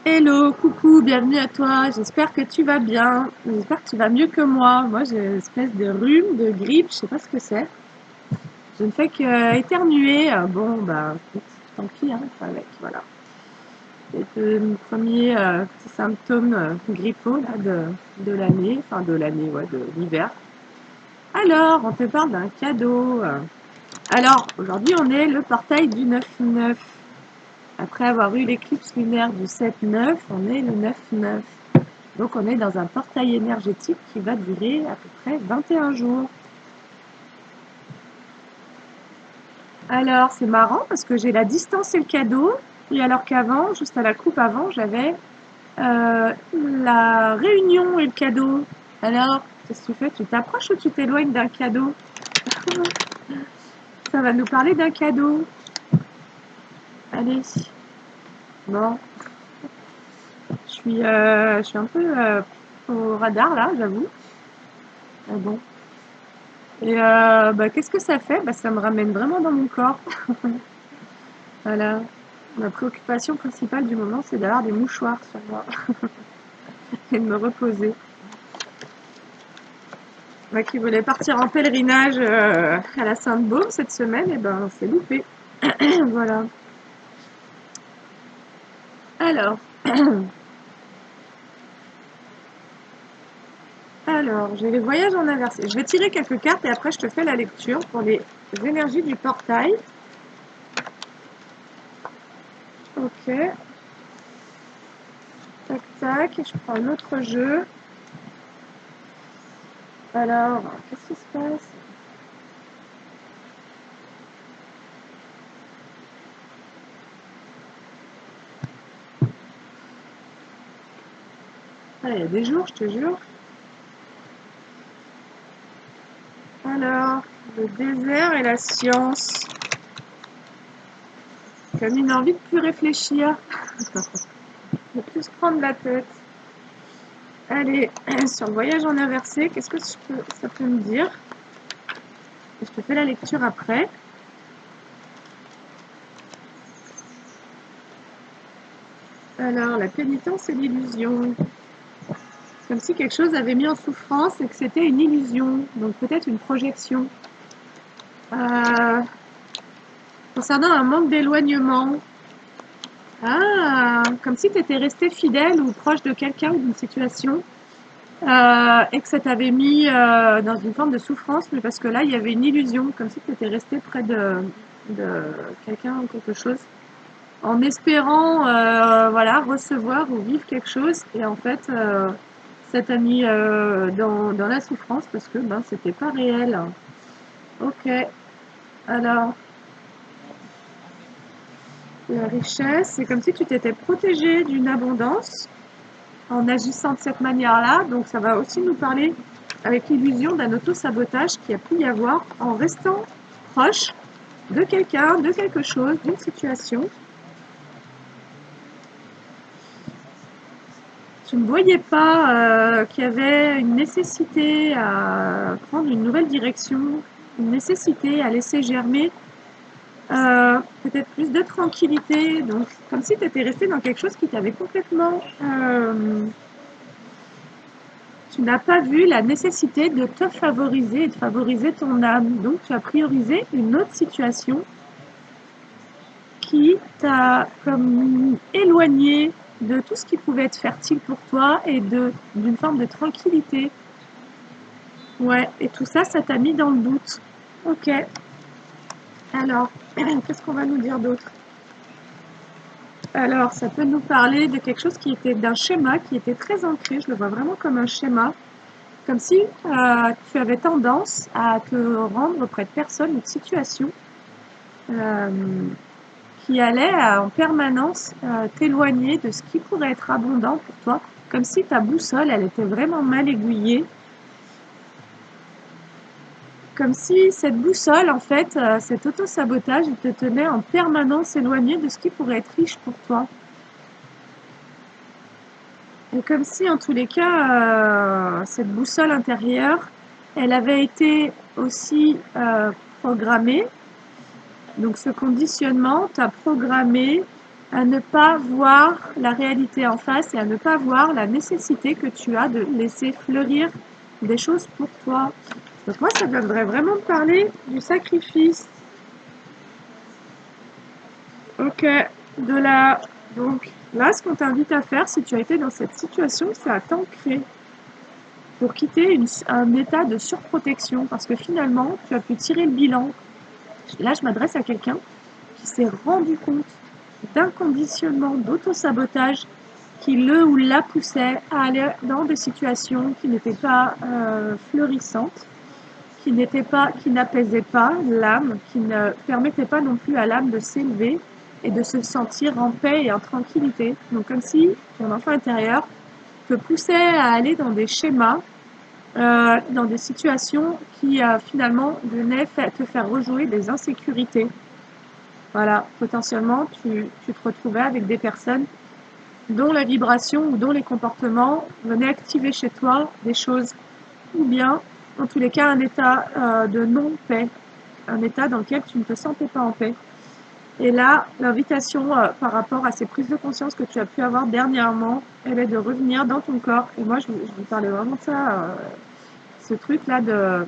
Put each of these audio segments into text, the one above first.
Hello, coucou, bienvenue à toi. J'espère que tu vas bien. J'espère que tu vas mieux que moi. Moi, j'ai une espèce de rhume, de grippe, je sais pas ce que c'est. Je ne fais que éternuer. Bon, bah, écoute, tant pis, hein, faut avec, voilà. C'est le premier petit symptôme grippaux là, de l'année, enfin de l'année, ouais, de l'hiver. Alors, on te parle d'un cadeau. Alors, aujourd'hui, on est le portail du 9-9. Après avoir eu l'éclipse lunaire du 7-9, on est le 9-9. Donc on est dans un portail énergétique qui va durer à peu près 21 jours. Alors c'est marrant parce que j'ai la distance et le cadeau, et alors qu'avant, juste à la coupe avant, j'avais la réunion et le cadeau. Alors, qu'est-ce que tu fais? Tu t'approches ou tu t'éloignes d'un cadeau? Ça va nous parler d'un cadeau. Allez. Bon, je suis un peu au radar là, j'avoue. Ah bon. Et bah, qu'est-ce que ça fait? Bah, ça me ramène vraiment dans mon corps. Voilà. Ma préoccupation principale du moment, c'est d'avoir des mouchoirs sur moi et de me reposer. Moi qui voulais partir en pèlerinage à la Sainte-Baume cette semaine, et ben c'est loupé. Voilà. Alors, j'ai les voyages en inversé. Je vais tirer quelques cartes et après je te fais la lecture pour les énergies du portail. Ok. Tac tac. Je prends l'autre jeu. Alors, qu'est-ce qui se passe? Ah, il y a des jours, je te jure. Alors, le désert et la science. Comme une envie de plus réfléchir, de plus se prendre la tête. Allez, sur le voyage en inversé, qu'est-ce que ça peut me dire? Je te fais la lecture après. Alors, la pénitence et l'illusion. Comme si quelque chose avait mis en souffrance et que c'était une illusion, donc peut-être une projection. Euh, concernant un manque d'éloignement. Ah, comme si tu étais resté fidèle ou proche de quelqu'un ou d'une situation. Et que ça t'avait mis dans une forme de souffrance, mais parce que là, il y avait une illusion, comme si tu étais resté près de quelqu'un ou quelque chose, en espérant voilà, recevoir ou vivre quelque chose, et en fait, ça t'a mis dans la souffrance parce que ben, c'était pas réel. Ok, alors, la richesse, c'est comme si tu t'étais protégé d'une abondance en agissant de cette manière-là. Donc ça va aussi nous parler avec l'illusion d'un auto-sabotage qui a pu y avoir en restant proche de quelqu'un, de quelque chose, d'une situation. Tu ne voyais pas qu'il y avait une nécessité à prendre une nouvelle direction, une nécessité à laisser germer peut-être plus de tranquillité. Donc comme si tu étais resté dans quelque chose qui t'avait complètement tu n'as pas vu la nécessité de te favoriser et de favoriser ton âme. Donc, tu as priorisé une autre situation qui t'a comme éloigné de tout ce qui pouvait être fertile pour toi et d'une forme de tranquillité. Ouais, et tout ça, ça t'a mis dans le doute. Ok, alors, qu'est-ce qu'on va nous dire d'autre? Alors, ça peut nous parler de quelque chose qui était d'un schéma qui était très ancré. Je le vois vraiment comme un schéma. Comme si tu avais tendance à te rendre auprès de personnes ou de situations euh, qui allaient en permanence t'éloigner de ce qui pourrait être abondant pour toi, comme si ta boussole, elle était vraiment mal aiguillée, comme si cette boussole, en fait, cet auto-sabotage, il te tenait en permanence éloigné de ce qui pourrait être riche pour toi. Et comme si, en tous les cas, cette boussole intérieure, elle avait été aussi programmée. Donc ce conditionnement t'a programmé à ne pas voir la réalité en face et à ne pas voir la nécessité que tu as de laisser fleurir des choses pour toi. Donc moi, ça viendrait vraiment me parler du sacrifice. Ok, donc là, ce qu'on t'invite à faire, si tu as été dans cette situation, c'est à t'ancrer pour quitter un état de surprotection, parce que finalement, tu as pu tirer le bilan. Là, je m'adresse à quelqu'un qui s'est rendu compte d'un conditionnement d'auto-sabotage qui le ou la poussait à aller dans des situations qui n'étaient pas fleurissantes, qui n'apaisaient pas l'âme, qui ne permettaient pas non plus à l'âme de s'élever et de se sentir en paix et en tranquillité. Donc comme si ton enfant intérieur te poussait à aller dans des schémas, dans des situations qui finalement venaient te faire rejouer des insécurités. Voilà, potentiellement, tu te retrouvais avec des personnes dont la vibration ou dont les comportements venaient activer chez toi des choses, ou bien, en tous les cas, un état de non-paix, un état dans lequel tu ne te sentais pas en paix. Et là, l'invitation par rapport à ces prises de conscience que tu as pu avoir dernièrement, elle est de revenir dans ton corps. Et moi, je vous parlais vraiment de ça, ce truc-là de...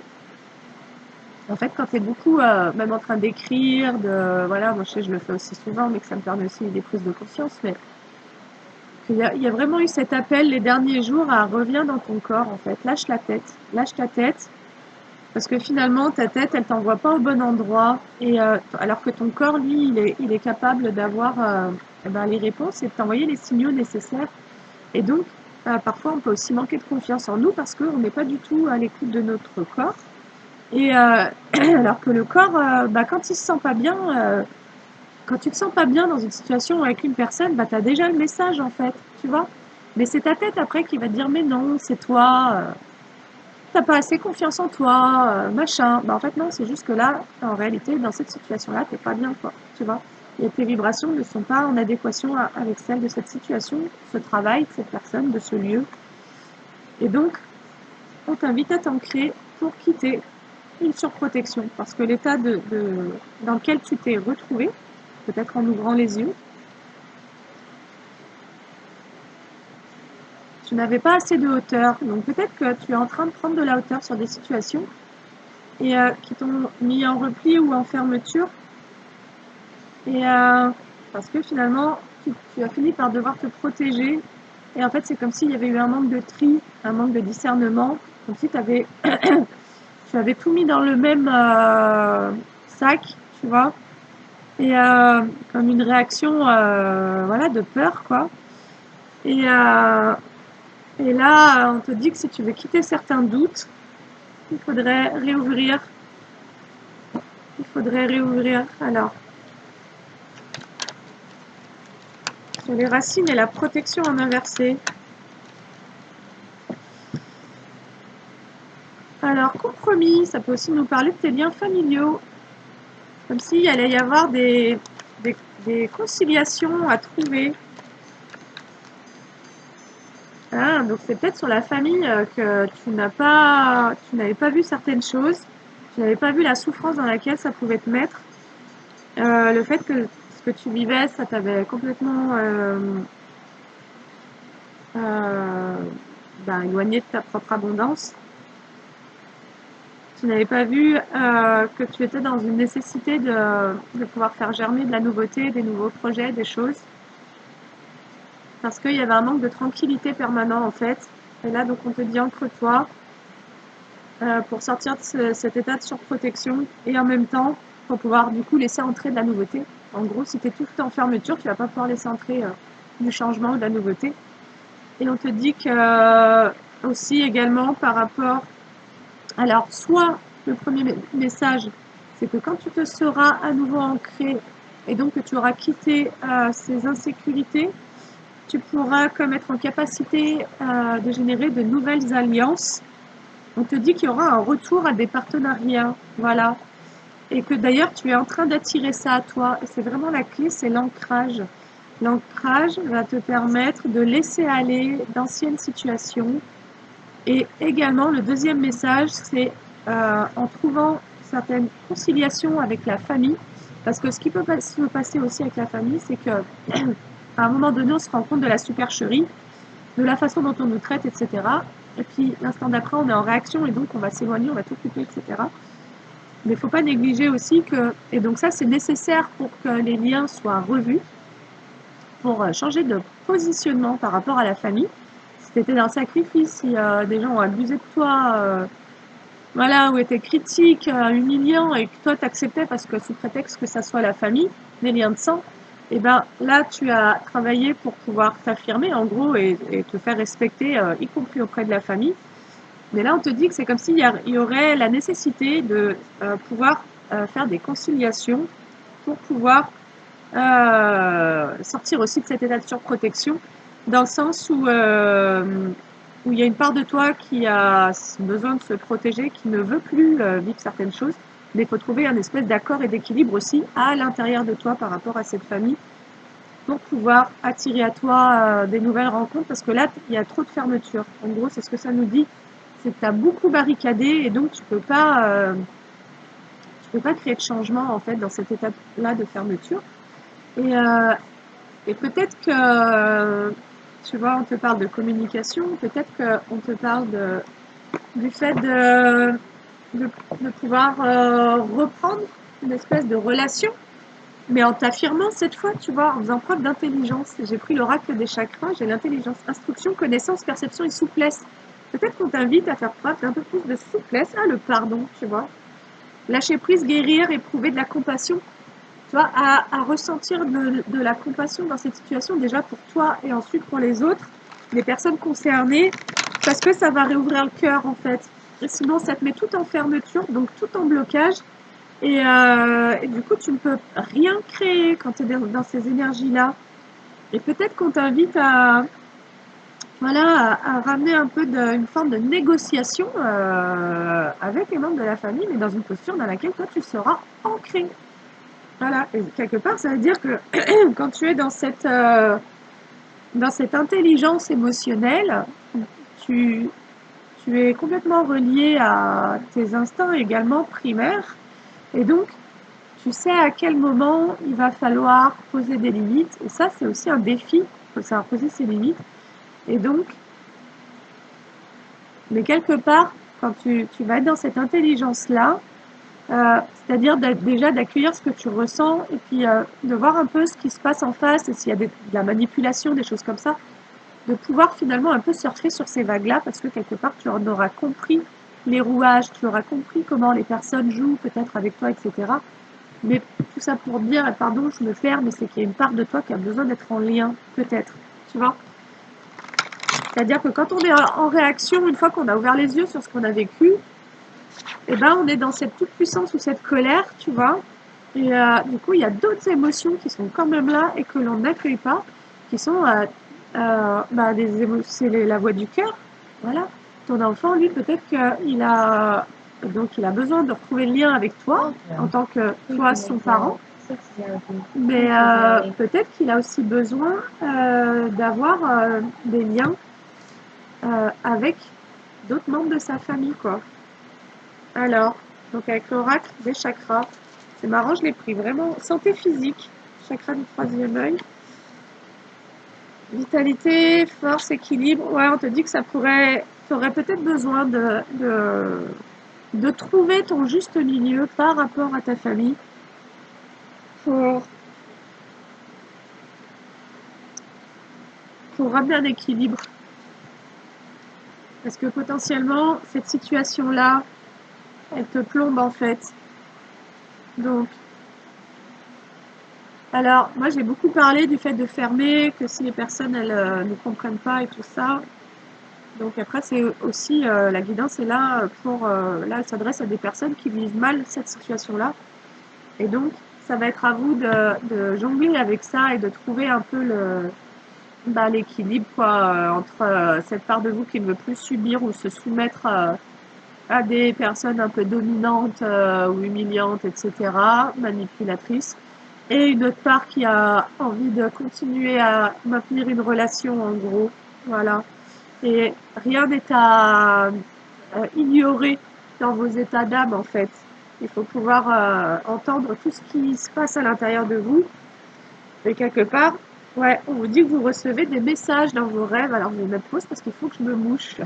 En fait, quand tu es beaucoup, même en train d'écrire, voilà, moi je sais, je le fais aussi souvent, mais que ça me permet aussi des prises de conscience, mais il y a vraiment eu cet appel les derniers jours à revenir dans ton corps, en fait. Lâche ta tête, parce que finalement, ta tête, elle t'envoie pas au bon endroit, et alors que ton corps, lui, il est capable d'avoir les réponses et de t'envoyer les signaux nécessaires. Et donc, parfois, on peut aussi manquer de confiance en nous parce qu'on n'est pas du tout à l'écoute de notre corps. Et alors que le corps, quand il se sent pas bien, quand tu te sens pas bien dans une situation avec une personne, tu as déjà le message en fait, tu vois. Mais c'est ta tête après qui va te dire mais non, c'est toi, t'as pas assez confiance en toi, machin. En fait non, c'est juste que là, en réalité, dans cette situation-là, t'es pas bien quoi, tu vois. Et tes vibrations ne sont pas en adéquation avec celles de cette situation, ce travail, de cette personne, de ce lieu. Et donc, on t'invite à t'ancrer pour quitter une surprotection, parce que l'état dans lequel tu t'es retrouvé, peut-être en ouvrant les yeux, tu n'avais pas assez de hauteur. Donc peut-être que tu es en train de prendre de la hauteur sur des situations et qui t'ont mis en repli ou en fermeture. Et parce que finalement, tu as fini par devoir te protéger. Et en fait, c'est comme s'il y avait eu un manque de tri, un manque de discernement, comme si tu avais tout mis dans le même sac, tu vois. Et comme une réaction voilà, de peur, quoi. Et là, on te dit que si tu veux quitter certains doutes, il faudrait réouvrir. Alors, sur les racines et la protection en inversé. Alors, compromis, ça peut aussi nous parler de tes liens familiaux. Comme s'il allait y avoir des conciliations à trouver. Ah, donc c'est peut-être sur la famille que tu n'avais pas vu certaines choses. Tu n'avais pas vu la souffrance dans laquelle ça pouvait te mettre. Le fait que ce que tu vivais, ça t'avait complètement éloigné de ta propre abondance. Tu n'avais pas vu que tu étais dans une nécessité de pouvoir faire germer de la nouveauté, des nouveaux projets, des choses. Parce qu'il y avait un manque de tranquillité permanent en fait. Et là, donc on te dit ancre-toi pour sortir de cet état de surprotection et en même temps pour pouvoir du coup laisser entrer de la nouveauté. En gros, si tu es tout le temps en fermeture, tu vas pas pouvoir laisser entrer du changement ou de la nouveauté. Et on te dit que aussi également par rapport... Alors, soit le premier message, c'est que quand tu te seras à nouveau ancré et donc que tu auras quitté ces insécurités, tu pourras comme être en capacité de générer de nouvelles alliances. On te dit qu'il y aura un retour à des partenariats, voilà. Et que d'ailleurs, tu es en train d'attirer ça à toi. Et c'est vraiment la clé, c'est l'ancrage. L'ancrage va te permettre de laisser aller d'anciennes situations. Et également, le deuxième message, c'est en trouvant certaines conciliations avec la famille, Parce que ce qui peut se passer aussi avec la famille, c'est que à un moment donné, on se rend compte de la supercherie, de la façon dont on nous traite, etc. Et puis l'instant d'après, on est en réaction et donc on va s'éloigner, on va tout couper, etc. Mais il ne faut pas négliger aussi que, et donc ça c'est nécessaire pour que les liens soient revus, pour changer de positionnement par rapport à la famille. Si tu étais dans le sacrifice, si des gens ont abusé de toi, voilà, ou étaient critiques, humiliants, et que toi t'acceptais parce que sous prétexte que ça soit la famille, les liens de sang, et ben là tu as travaillé pour pouvoir t'affirmer en gros et te faire respecter, y compris auprès de la famille. Mais là on te dit que c'est comme s'il y aurait la nécessité de pouvoir faire des conciliations pour pouvoir sortir aussi de cet état de surprotection, dans le sens où il y a une part de toi qui a besoin de se protéger, qui ne veut plus vivre certaines choses, mais il faut trouver un espèce d'accord et d'équilibre aussi à l'intérieur de toi par rapport à cette famille pour pouvoir attirer à toi des nouvelles rencontres, parce que là, il y a trop de fermeture. En gros, c'est ce que ça nous dit, c'est que tu as beaucoup barricadé et donc tu peux pas créer de changement en fait dans cette étape-là de fermeture. Et, euh, et peut-être que, tu vois, on te parle de communication, peut-être qu'on te parle du fait de pouvoir reprendre une espèce de relation, mais en t'affirmant cette fois, tu vois, en faisant preuve d'intelligence. J'ai pris l'oracle des chakras, j'ai l'intelligence, instruction, connaissance, perception et souplesse. Peut-être qu'on t'invite à faire preuve d'un peu plus de souplesse, le pardon, tu vois. Lâcher prise, guérir, éprouver de la compassion, tu vois, à ressentir de la compassion dans cette situation, déjà pour toi et ensuite pour les autres, les personnes concernées, parce que ça va réouvrir le cœur en fait. Et sinon, ça te met tout en fermeture, donc tout en blocage. Et du coup, tu ne peux rien créer quand tu es dans ces énergies-là. Et peut-être qu'on t'invite voilà, à ramener un peu une forme de négociation avec les membres de la famille, mais dans une posture dans laquelle toi, tu seras ancré. Voilà, et quelque part, ça veut dire que quand tu es dans cette intelligence émotionnelle, tu, tu es complètement relié à tes instincts également primaires, et donc tu sais à quel moment il va falloir poser des limites, et ça c'est aussi un défi, il faut savoir poser ses limites, et donc, mais quelque part, quand tu vas être dans cette intelligence-là, c'est-à-dire déjà d'accueillir ce que tu ressens et puis de voir un peu ce qui se passe en face et s'il y a de la manipulation, des choses comme ça, de pouvoir finalement un peu surfer sur ces vagues-là parce que quelque part tu en auras compris les rouages, tu auras compris comment les personnes jouent peut-être avec toi, etc. Mais tout ça pour dire, et pardon, je me perds, mais c'est qu'il y a une part de toi qui a besoin d'être en lien, peut-être, tu vois. C'est-à-dire que quand on est en réaction, une fois qu'on a ouvert les yeux sur ce qu'on a vécu, et ben on est dans cette toute puissance ou cette colère, tu vois. Et du coup, il y a d'autres émotions qui sont quand même là et que l'on n'accueille pas, qui sont c'est la voix du cœur. Voilà. Ton enfant, lui, peut-être qu'il a besoin de retrouver le lien avec toi en tant que toi, son parent. Mais peut-être qu'il a aussi besoin d'avoir des liens avec d'autres membres de sa famille, quoi. Alors, donc avec l'oracle des chakras, c'est marrant, je l'ai pris vraiment santé physique, chakra du troisième œil, vitalité, force, équilibre. Ouais, on te dit que tu aurais peut-être besoin de trouver ton juste milieu par rapport à ta famille pour, pour ramener un équilibre. Parce que potentiellement, cette situation-là, elle te plombe en fait. Donc, alors, moi j'ai beaucoup parlé du fait de fermer, que si les personnes elles ne comprennent pas et tout ça. Donc après c'est aussi la guidance est là là elle s'adresse à des personnes qui vivent mal cette situation-là. Et donc ça va être à vous de jongler avec ça et de trouver un peu l'équilibre quoi entre cette part de vous qui ne veut plus subir ou se soumettre à des personnes un peu dominantes ou humiliantes, etc., manipulatrices, et une autre part qui a envie de continuer à maintenir une relation en gros. Voilà. Et rien n'est à ignorer dans vos états d'âme en fait. Il faut pouvoir entendre tout ce qui se passe à l'intérieur de vous. Et quelque part, ouais, on vous dit que vous recevez des messages dans vos rêves. Alors je vais mettre pause parce qu'il faut que je me mouche.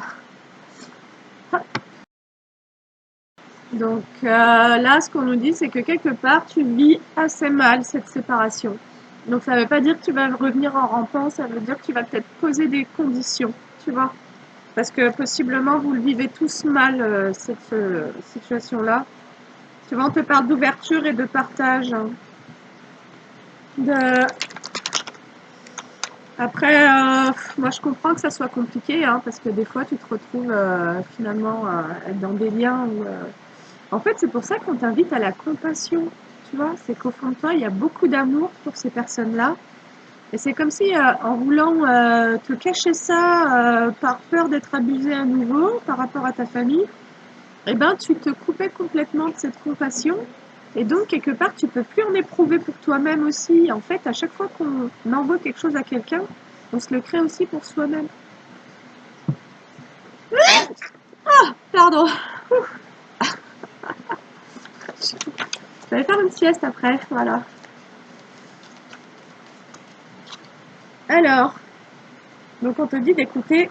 Donc là, ce qu'on nous dit, c'est que quelque part, tu vis assez mal cette séparation. Donc ça ne veut pas dire que tu vas revenir en rampant, ça veut dire que tu vas peut-être poser des conditions, tu vois. Parce que possiblement, vous le vivez tous mal, cette situation-là. Tu vois, on te parle d'ouverture et de partage. Hein. Après, moi je comprends que ça soit compliqué, hein, parce que des fois tu te retrouves finalement être dans des liens où... En fait, c'est pour ça qu'on t'invite à la compassion, tu vois. C'est qu'au fond de toi, il y a beaucoup d'amour pour ces personnes-là. Et c'est comme si, en voulant te cacher ça par peur d'être abusé à nouveau par rapport à ta famille, eh ben, tu te coupais complètement de cette compassion. Et donc, quelque part, tu peux plus en éprouver pour toi-même aussi. En fait, à chaque fois qu'on envoie quelque chose à quelqu'un, on se le crée aussi pour soi-même. Ah, pardon. Je vais faire une sieste après, voilà. Alors, donc on te dit d'écouter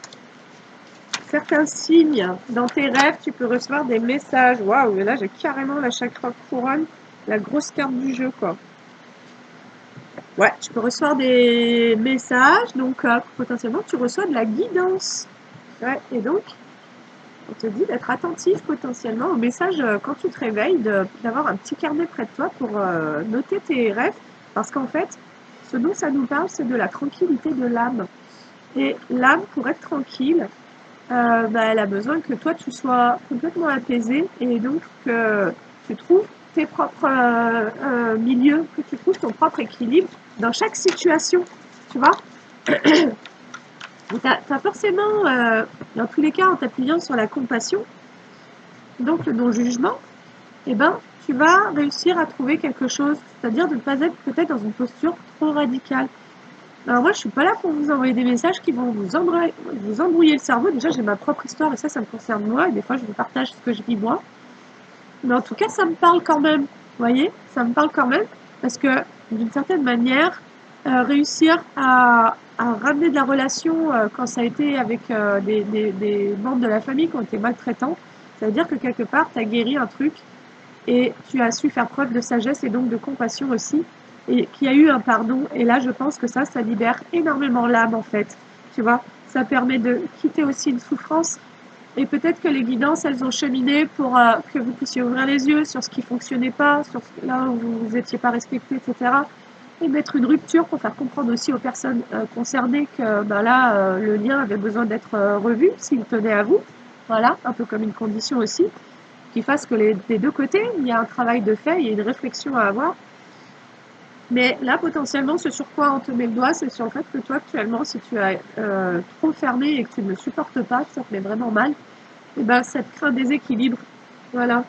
certains signes. Dans tes rêves, tu peux recevoir des messages. Waouh, là j'ai carrément la chakra couronne, la grosse carte du jeu, quoi. Ouais, tu peux recevoir des messages, donc potentiellement tu reçois de la guidance. Ouais, et donc, on te dit d'être attentif potentiellement aux messages quand tu te réveilles, d'avoir un petit carnet près de toi pour noter tes rêves, parce qu'en fait, ce dont ça nous parle, c'est de la tranquillité de l'âme. Et l'âme, pour être tranquille, elle a besoin que toi, tu sois complètement apaisé et donc que tu trouves tes propres milieux, que tu trouves ton propre équilibre dans chaque situation, tu vois. Tu as forcément, dans tous les cas, en t'appuyant sur la compassion, donc le non-jugement, eh ben, tu vas réussir à trouver quelque chose, c'est-à-dire de ne pas être peut-être dans une posture trop radicale. Alors moi, je suis pas là pour vous envoyer des messages qui vont vous embrouiller le cerveau. Déjà, j'ai ma propre histoire et ça me concerne moi. Et des fois, je vous partage ce que je vis moi. Mais en tout cas, ça me parle quand même. Vous voyez, ça me parle quand même parce que d'une certaine manière, réussir à ramener de la relation quand ça a été avec des membres de la famille qui ont été maltraitants, ça veut dire que quelque part, tu as guéri un truc et tu as su faire preuve de sagesse et donc de compassion aussi, et qu'il y a eu un pardon. Et là, je pense que ça libère énormément l'âme, en fait. Tu vois, ça permet de quitter aussi une souffrance. Et peut-être que les guidances, elles ont cheminé pour que vous puissiez ouvrir les yeux sur ce qui fonctionnait pas, sur là où vous n'étiez pas respecté, etc. Et mettre une rupture pour faire comprendre aussi aux personnes concernées que là, le lien avait besoin d'être revu s'il tenait à vous. Voilà, un peu comme une condition aussi qui fasse que des deux côtés, il y a un travail de fait, il y a une réflexion à avoir. Mais là, potentiellement, ce sur quoi on te met le doigt, c'est sur le fait que toi, actuellement, si tu as trop fermé et que tu ne le supportes pas, que ça te met vraiment mal, et ben, ça te crée un déséquilibre. Voilà.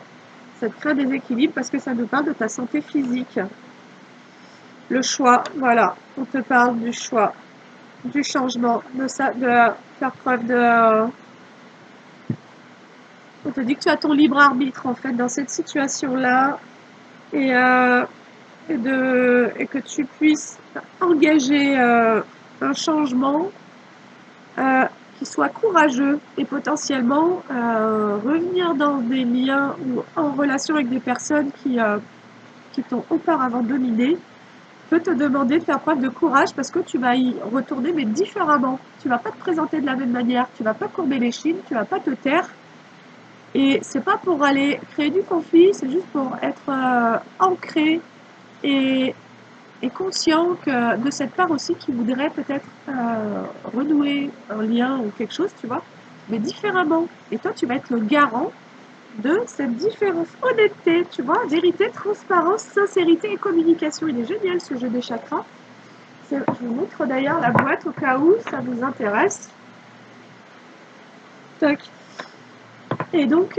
Ça te crée un déséquilibre parce que ça nous parle de ta santé physique. Le choix, voilà. On te parle du choix, du changement, de faire preuve de... On te dit que tu as ton libre arbitre, en fait, dans cette situation-là. Et et que tu puisses engager un changement qui soit courageux et potentiellement revenir dans des liens ou en relation avec des personnes qui t'ont auparavant dominé, peut te demander de faire preuve de courage parce que tu vas y retourner mais différemment. Tu vas pas te présenter de la même manière, tu vas pas courber les chines, tu vas pas te taire. Et c'est pas pour aller créer du conflit, c'est juste pour être ancré et conscient que de cette part aussi qui voudrait peut-être renouer un lien ou quelque chose, tu vois, mais différemment. Et toi, tu vas être le garant de cette différence. Honnêteté, tu vois, vérité, transparence, sincérité et communication. Il est génial ce jeu des chakras. Je vous montre d'ailleurs la boîte au cas où ça vous intéresse. Tac. Et donc,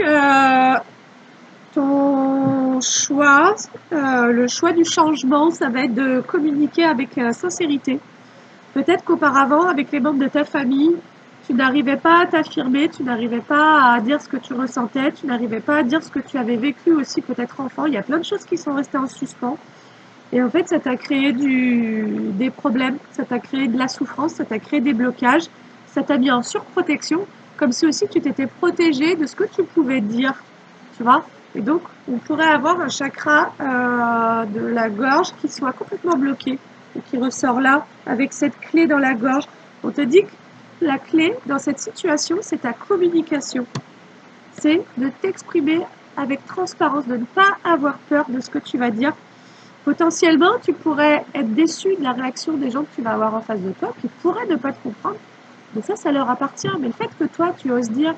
ton choix, le choix du changement, ça va être de communiquer avec sincérité. Peut-être qu'auparavant, avec les membres de ta famille, Tu n'arrivais pas à t'affirmer, tu n'arrivais pas à dire ce que tu ressentais, tu n'arrivais pas à dire ce que tu avais vécu aussi peut-être enfant. Il y a plein de choses qui sont restées en suspens. Et en fait, ça t'a créé des problèmes, ça t'a créé de la souffrance, ça t'a créé des blocages, ça t'a mis en surprotection, comme si aussi tu t'étais protégé de ce que tu pouvais dire, tu vois. Et donc, on pourrait avoir un chakra de la gorge qui soit complètement bloqué, et qui ressort là, avec cette clé dans la gorge. On te dit que la clé dans cette situation, c'est ta communication. C'est de t'exprimer avec transparence, de ne pas avoir peur de ce que tu vas dire. Potentiellement, tu pourrais être déçu de la réaction des gens que tu vas avoir en face de toi, qui pourraient ne pas te comprendre. Mais ça leur appartient. Mais le fait que toi, tu oses dire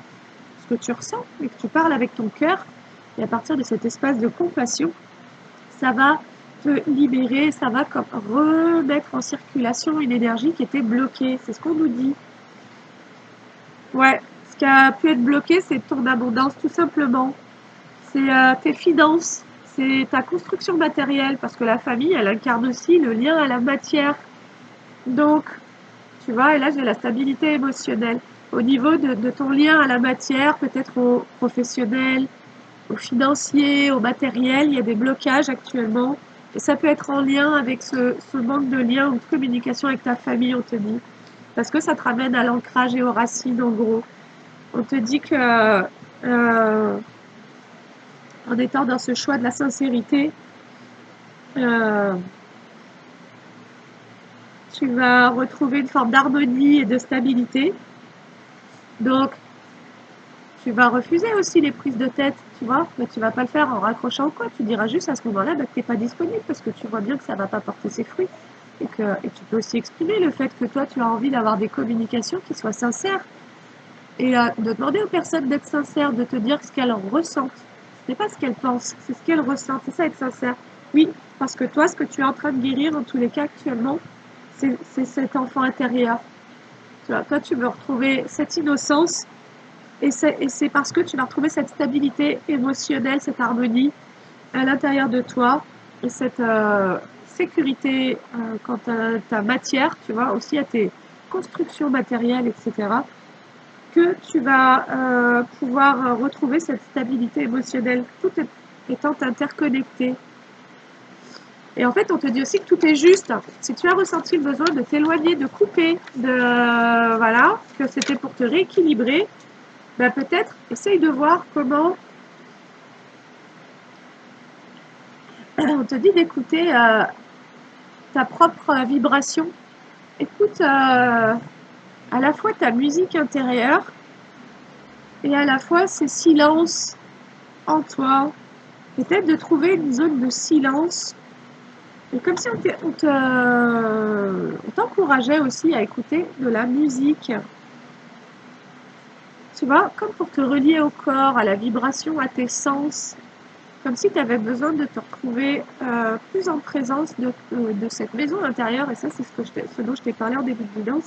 ce que tu ressens et que tu parles avec ton cœur, et à partir de cet espace de compassion, ça va te libérer, ça va comme remettre en circulation une énergie qui était bloquée. C'est ce qu'on nous dit. Ouais, ce qui a pu être bloqué, c'est ton abondance, tout simplement. C'est tes finances, c'est ta construction matérielle, parce que la famille, elle incarne aussi le lien à la matière. Donc, tu vois, et là, j'ai la stabilité émotionnelle. Au niveau de ton lien à la matière, peut-être au professionnel, au financier, au matériel, il y a des blocages actuellement. Et ça peut être en lien avec ce manque de lien ou de communication avec ta famille, on te dit. Parce que ça te ramène à l'ancrage et aux racines, en gros. On te dit que en étant dans ce choix de la sincérité, euh, tu vas retrouver une forme d'harmonie et de stabilité. Donc, tu vas refuser aussi les prises de tête, tu vois, mais tu vas pas le faire en raccrochant quoi. Tu diras juste à ce moment-là que tu n'es pas disponible parce que tu vois bien que ça va pas porter ses fruits. Et tu peux aussi exprimer le fait que toi, tu as envie d'avoir des communications qui soient sincères. Et de demander aux personnes d'être sincères, de te dire ce qu'elles ressentent. Ce n'est pas ce qu'elles pensent, c'est ce qu'elles ressentent. C'est ça, être sincère. Oui, parce que toi, ce que tu es en train de guérir, en tous les cas, actuellement, c'est cet enfant intérieur. Tu vois, toi, tu veux retrouver cette innocence et c'est parce que tu vas retrouver cette stabilité émotionnelle, cette harmonie à l'intérieur de toi et cette sécurité quant à ta matière, tu vois, aussi à tes constructions matérielles, etc., que tu vas pouvoir retrouver cette stabilité émotionnelle, tout étant interconnecté. Et en fait, on te dit aussi que tout est juste. Si tu as ressenti le besoin de t'éloigner, de couper, voilà, que c'était pour te rééquilibrer, ben peut-être essaye de voir comment. On te dit d'écouter ta propre vibration. Écoute à la fois ta musique intérieure et à la fois ces silences en toi. Peut-être de trouver une zone de silence. Et comme si on t'encourageait aussi à écouter de la musique. Tu vois, comme pour te relier au corps, à la vibration, à tes sens. Comme si tu avais besoin de te retrouver plus en présence de cette maison intérieure. Et ça, c'est ce dont je t'ai parlé en début de vidéo.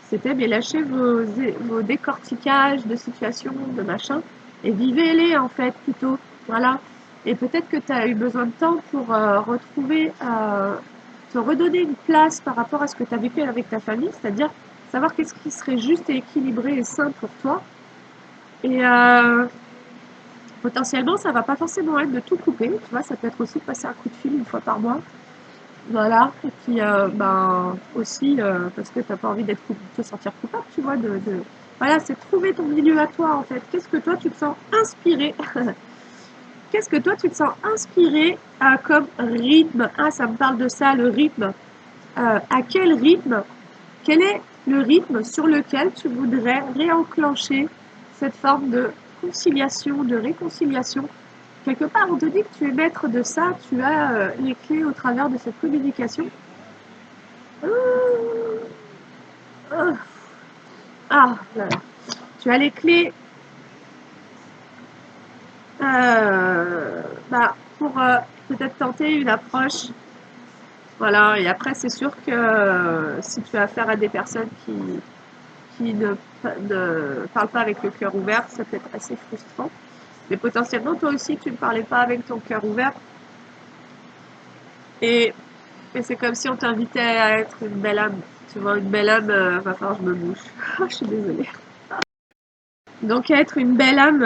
C'était mais lâchez vos décortiquages de situations, de machin, et vivez-les en fait plutôt. Voilà. Et peut-être que tu as eu besoin de temps pour retrouver, te redonner une place par rapport à ce que tu as vécu avec ta famille, c'est-à-dire savoir qu'est-ce qui serait juste et équilibré et sain pour toi. Et potentiellement, ça va pas forcément être de tout couper, tu vois, ça peut être aussi de passer un coup de fil une fois par mois. Voilà, et puis ben, aussi parce que tu n'as pas envie de te sentir coupable, tu vois, voilà, c'est trouver ton milieu à toi en fait. Qu'est-ce que toi tu te sens inspiré Qu'est-ce que toi tu te sens inspiré comme rythme? Ah, ça me parle de ça, le rythme. À quel rythme? Quel est le rythme sur lequel tu voudrais réenclencher cette forme de conciliation, de réconciliation? Quelque part, on te dit que tu es maître de ça, tu as les clés au travers de cette communication. Ah, là, là. Tu as les clés bah, pour peut-être tenter une approche. Voilà, et après, c'est sûr que si tu as affaire à des personnes qui ne parlent pas avec le cœur ouvert, ça peut être assez frustrant. Mais potentiellement, toi aussi, tu ne parlais pas avec ton cœur ouvert. Et c'est comme si on t'invitait à être une belle âme. Tu vois, une belle âme, va falloir que je me bouge. Je suis désolée. Donc être une belle âme,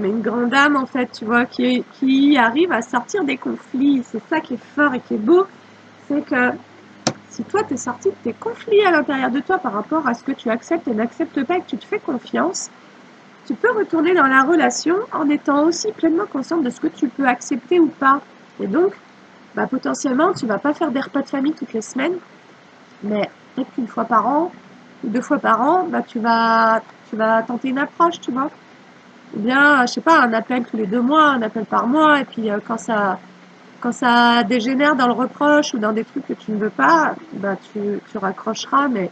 mais une grande âme en fait, tu vois, qui arrive à sortir des conflits. C'est ça qui est fort et qui est beau, c'est que si toi tu es sorti de tes conflits à l'intérieur de toi par rapport à ce que tu acceptes et n'acceptes pas et que tu te fais confiance, tu peux retourner dans la relation en étant aussi pleinement consciente de ce que tu peux accepter ou pas. Et donc, bah, potentiellement, tu vas pas faire des repas de famille toutes les semaines, mais peut-être qu'une fois par an ou 2 fois par an, bah, tu vas tenter une approche, tu vois. Ou bien, je sais pas, un appel tous les 2 mois, un appel par mois, et puis quand ça dégénère dans le reproche ou dans des trucs que tu ne veux pas, bah, tu raccrocheras, mais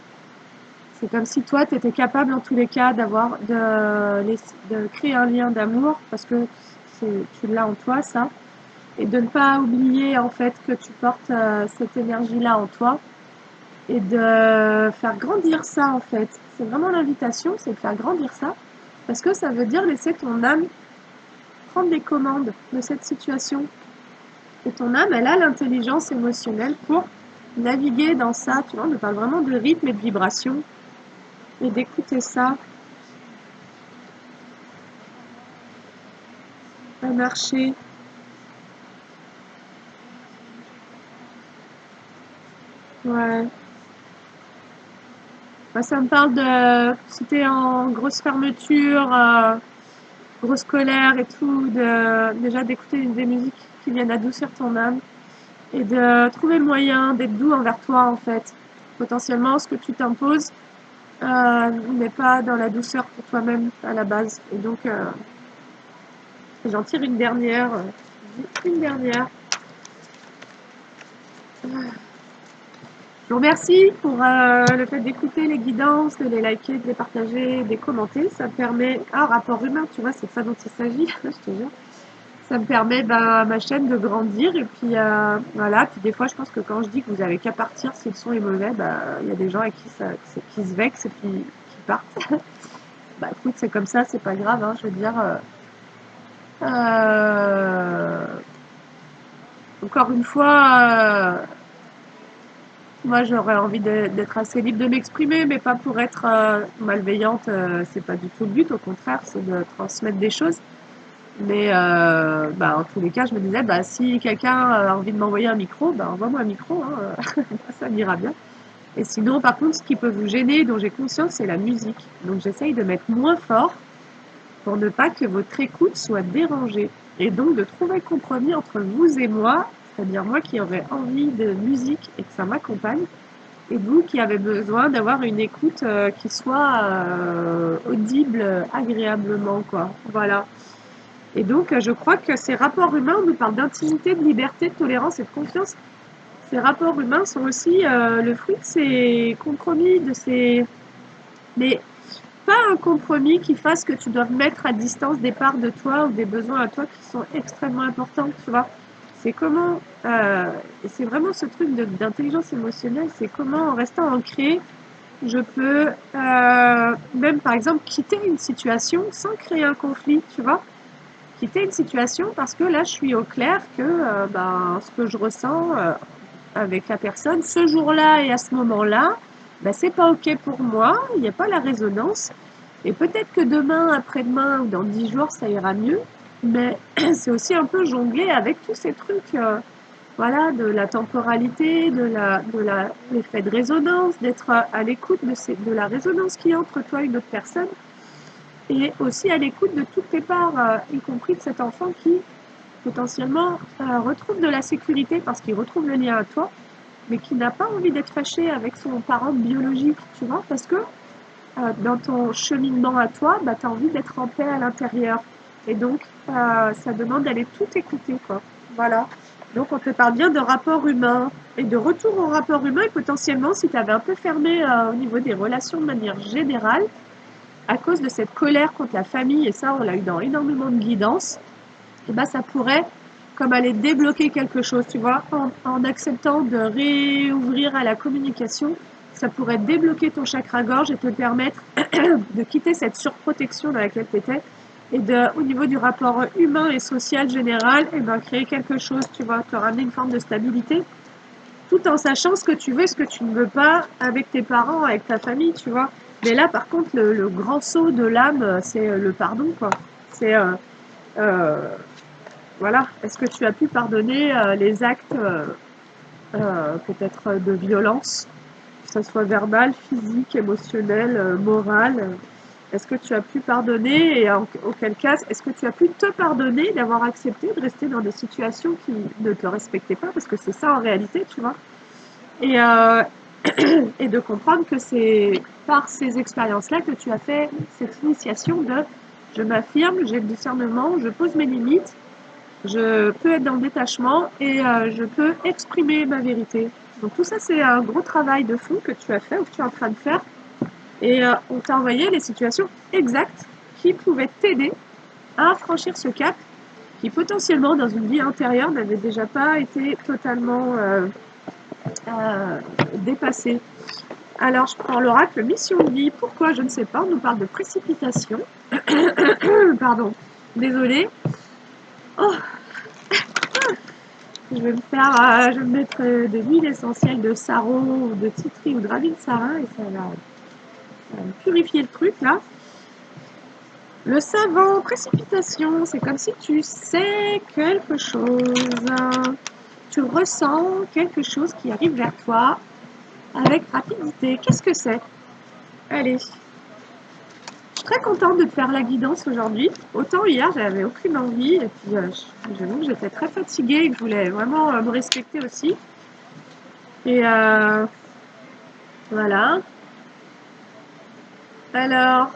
c'est comme si toi, tu étais capable, en tous les cas, de créer un lien d'amour, parce que tu l'as en toi, ça, et de ne pas oublier, en fait, que tu portes cette énergie-là en toi, et de faire grandir ça, en fait. C'est vraiment l'invitation, c'est de faire grandir ça, parce que ça veut dire laisser ton âme prendre les commandes de cette situation. Et ton âme, elle a l'intelligence émotionnelle pour naviguer dans ça, tu vois, on parle vraiment de rythme et de vibration, et d'écouter ça, à marcher. Ouais. Bah, ça me parle de si t'es en grosse fermeture, grosse colère et tout, déjà d'écouter des musiques qui viennent adoucir ton âme et de trouver le moyen d'être doux envers toi en fait. Potentiellement, ce que tu t'imposes n'est pas dans la douceur pour toi-même à la base. Et donc, j'en tire une dernière. Une dernière. Je vous remercie pour le fait d'écouter les guidances, de les liker, de les partager, de les commenter. Ça me permet, un rapport humain, tu vois, c'est de ça dont il s'agit, je te jure. Ça me permet à ma chaîne de grandir. Et puis voilà, puis des fois, je pense que quand je dis que vous avez qu'à partir si le son est mauvais, il y a des gens avec qui se vexent et puis qui partent. Bah écoute, c'est comme ça, c'est pas grave, hein, je veux dire. Euh, encore une fois, moi, j'aurais envie d'être assez libre de m'exprimer, mais pas pour être malveillante. C'est pas du tout le but. Au contraire, c'est de transmettre des choses. Mais bah, en tous les cas, je me disais, bah, si quelqu'un a envie de m'envoyer un micro, bah, envoie-moi un micro. Hein, ça m'ira bien. Et sinon, par contre, ce qui peut vous gêner, dont j'ai conscience, c'est la musique. Donc, j'essaye de mettre moins fort pour ne pas que votre écoute soit dérangée. Et donc, de trouver le compromis entre vous et moi, c'est-à-dire moi qui aurais envie de musique et que ça m'accompagne, et vous qui avez besoin d'avoir une écoute qui soit audible agréablement, quoi. Voilà. Et donc, je crois que ces rapports humains, on nous parle d'intimité, de liberté, de tolérance et de confiance. Ces rapports humains sont aussi le fruit de ces compromis, de ces... Mais pas un compromis qui fasse que tu dois mettre à distance des parts de toi ou des besoins à toi qui sont extrêmement importants, tu vois. C'est comment, et c'est vraiment ce truc d'intelligence émotionnelle, c'est comment en restant ancré, je peux même par exemple quitter une situation sans créer un conflit, tu vois. Quitter une situation parce que là je suis au clair que ce que je ressens avec la personne ce jour-là et à ce moment-là, ben, c'est pas ok pour moi, il n'y a pas la résonance. Et peut-être que demain, après-demain ou dans 10 jours, ça ira mieux. Mais c'est aussi un peu jongler avec tous ces trucs, voilà, de la temporalité, l'effet de résonance, d'être à l'écoute de la résonance qui est entre toi et une autre personne. Et aussi à l'écoute de toutes tes parts, y compris de cet enfant qui potentiellement retrouve de la sécurité parce qu'il retrouve le lien à toi, mais qui n'a pas envie d'être fâché avec son parent biologique, tu vois, parce que dans ton cheminement à toi, bah, tu as envie d'être en paix à l'intérieur. Et donc, ça demande d'aller tout écouter, quoi. Voilà. Donc, on te parle bien de rapport humain et de retour au rapport humain. Et potentiellement, si tu avais un peu fermé au niveau des relations de manière générale, à cause de cette colère contre la famille, et ça, on l'a eu dans énormément de guidance, et ben, ça pourrait comme aller débloquer quelque chose, tu vois, en acceptant de réouvrir à la communication, ça pourrait débloquer ton chakra-gorge et te permettre de quitter cette surprotection dans laquelle tu étais et au niveau du rapport humain et social général, et ben, créer quelque chose, tu vois, te ramener une forme de stabilité. tout en sachant ce que tu veux et ce que tu ne veux pas avec tes parents, avec ta famille, tu vois. Mais là, par contre, le grand saut de l'âme, c'est le pardon, quoi. C'est, euh, voilà, est-ce que tu as pu pardonner les actes peut-être de violence, que ce soit verbal, physique, émotionnel, moral. Est-ce que tu as pu pardonner et auquel cas, est-ce que tu as pu te pardonner d'avoir accepté de rester dans des situations qui ne te respectaient pas, parce que c'est ça en réalité, tu vois. Et, et de comprendre que c'est par ces expériences-là que tu as fait cette initiation de je m'affirme, j'ai le discernement, je pose mes limites, je peux être dans le détachement et je peux exprimer ma vérité. Donc tout ça, c'est un gros travail de fond que tu as fait ou que tu es en train de faire. Et on t'a envoyé les situations exactes qui pouvaient t'aider à franchir ce cap qui potentiellement dans une vie antérieure n'avait déjà pas été totalement dépassé. Alors je prends l'oracle mission de vie. Pourquoi? Je ne sais pas. On nous parle de précipitation. Pardon. Désolée. Oh, je vais je vais me mettre de l'huile essentielle de sarro, ou de titri ou de ravintsara et ça va me purifier le truc là. Le savant, précipitation, c'est comme si tu sais quelque chose. Tu ressens quelque chose qui arrive vers toi avec rapidité. Qu'est-ce que c'est? Allez. Je suis très contente de te faire la guidance aujourd'hui. Autant hier, j'avais aucune envie. Et puis, j'avoue que j'étais très fatiguée et que je voulais vraiment me respecter aussi. Et voilà. Alors,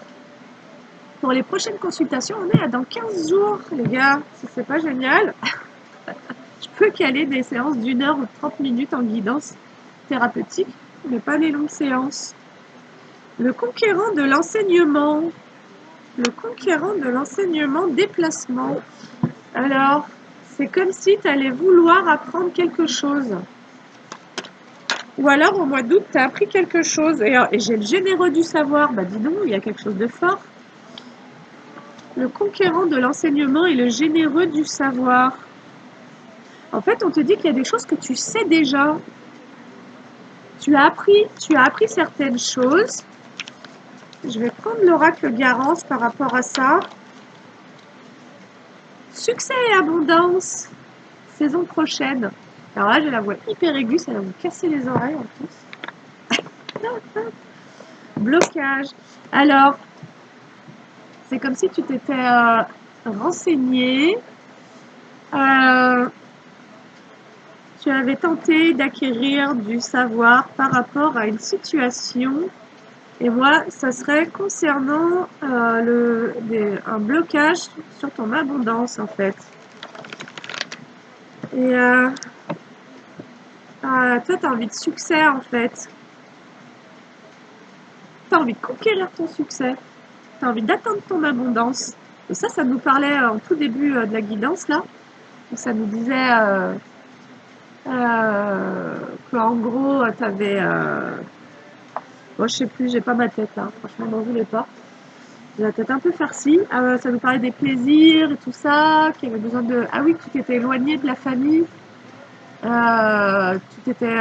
pour les prochaines consultations, on est à dans 15 jours, les gars. Si c'est pas génial, je peux caler des séances d'1 heure ou de 30 minutes en guidance thérapeutique, mais pas les longues séances. Le conquérant de l'enseignement. Le conquérant de l'enseignement déplacement. Alors, c'est comme si tu allais vouloir apprendre quelque chose. Ou alors, au mois d'août, tu as appris quelque chose. Et j'ai le généreux du savoir. Bah dis donc, il y a quelque chose de fort. Le conquérant de l'enseignement et le généreux du savoir. En fait, on te dit qu'il y a des choses que tu sais déjà. Tu as appris certaines choses. Je vais prendre l'oracle Garance par rapport à ça. Succès et abondance, saison prochaine. Alors là, j'ai la voix hyper aiguë, ça va vous casser les oreilles en plus. Blocage. Alors, c'est comme si tu t'étais renseigné. Tu avais tenté d'acquérir du savoir par rapport à une situation. Et moi, ça serait concernant un blocage sur ton abondance, en fait. Et toi, tu as envie de succès, en fait. Tu as envie de conquérir ton succès. Tu as envie d'atteindre ton abondance. Et ça nous parlait en tout début de la guidance, là. Où ça nous disait qu'en gros, tu avais... moi, je sais plus, j'ai pas ma tête, là. Franchement, n'en voulais pas. J'ai la tête un peu farcie. Ça nous parlait des plaisirs et tout ça, qu'il y avait besoin de... Ah oui, que tu t'étais éloigné de la famille. Tu t'étais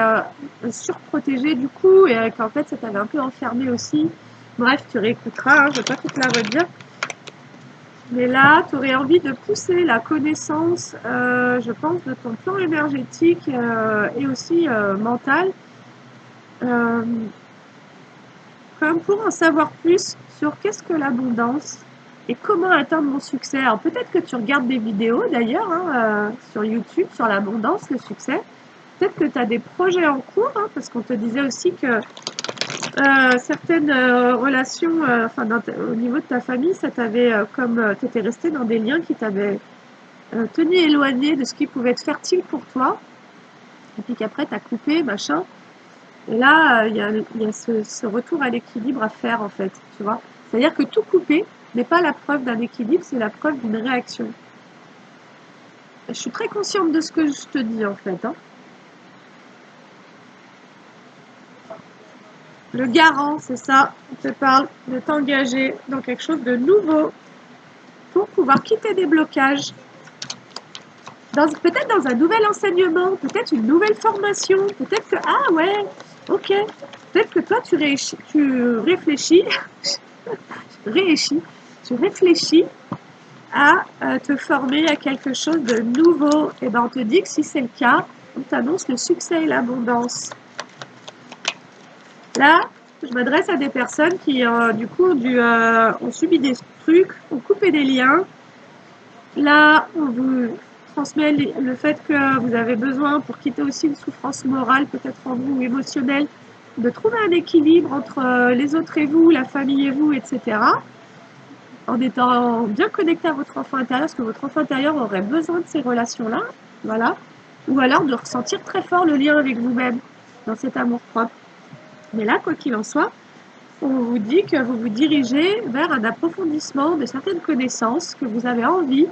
surprotégé du coup et qu'en fait ça t'avait un peu enfermé aussi. Bref, tu réécouteras, hein, je ne vais pas toute la redire. Mais là, tu aurais envie de pousser la connaissance, je pense, de ton plan énergétique et aussi mental, comme pour en savoir plus sur qu'est-ce que l'abondance et comment atteindre mon succès. Alors peut-être que tu regardes des vidéos d'ailleurs hein, sur YouTube sur l'abondance, le succès. Peut-être que tu as des projets en cours, hein, parce qu'on te disait aussi que certaines relations, au niveau de ta famille, ça t'avait, comme tu étais resté dans des liens qui t'avaient tenu éloigné de ce qui pouvait être fertile pour toi, et puis qu'après tu as coupé, machin. Et là, il y a ce retour à l'équilibre à faire, en fait, tu vois. C'est-à-dire que tout couper n'est pas la preuve d'un équilibre, c'est la preuve d'une réaction. Je suis très consciente de ce que je te dis, en fait, hein. Le garant, c'est ça, on te parle de t'engager dans quelque chose de nouveau pour pouvoir quitter des blocages. peut-être dans un nouvel enseignement, peut-être une nouvelle formation, peut-être que, ah ouais, ok, peut-être que toi réfléchis, tu réfléchis à te former à quelque chose de nouveau. Et ben on te dit que si c'est le cas, on t'annonce le succès et l'abondance. Là, je m'adresse à des personnes qui, du coup, ont subi des trucs, ont coupé des liens. Là, on vous transmet le fait que vous avez besoin, pour quitter aussi une souffrance morale, peut-être en vous, ou émotionnelle, de trouver un équilibre entre les autres et vous, la famille et vous, etc. En étant bien connecté à votre enfant intérieur, parce que votre enfant intérieur aurait besoin de ces relations-là, voilà. Ou alors de ressentir très fort le lien avec vous-même, dans cet amour propre. Mais là, quoi qu'il en soit, on vous dit que vous vous dirigez vers un approfondissement de certaines connaissances, que vous avez envie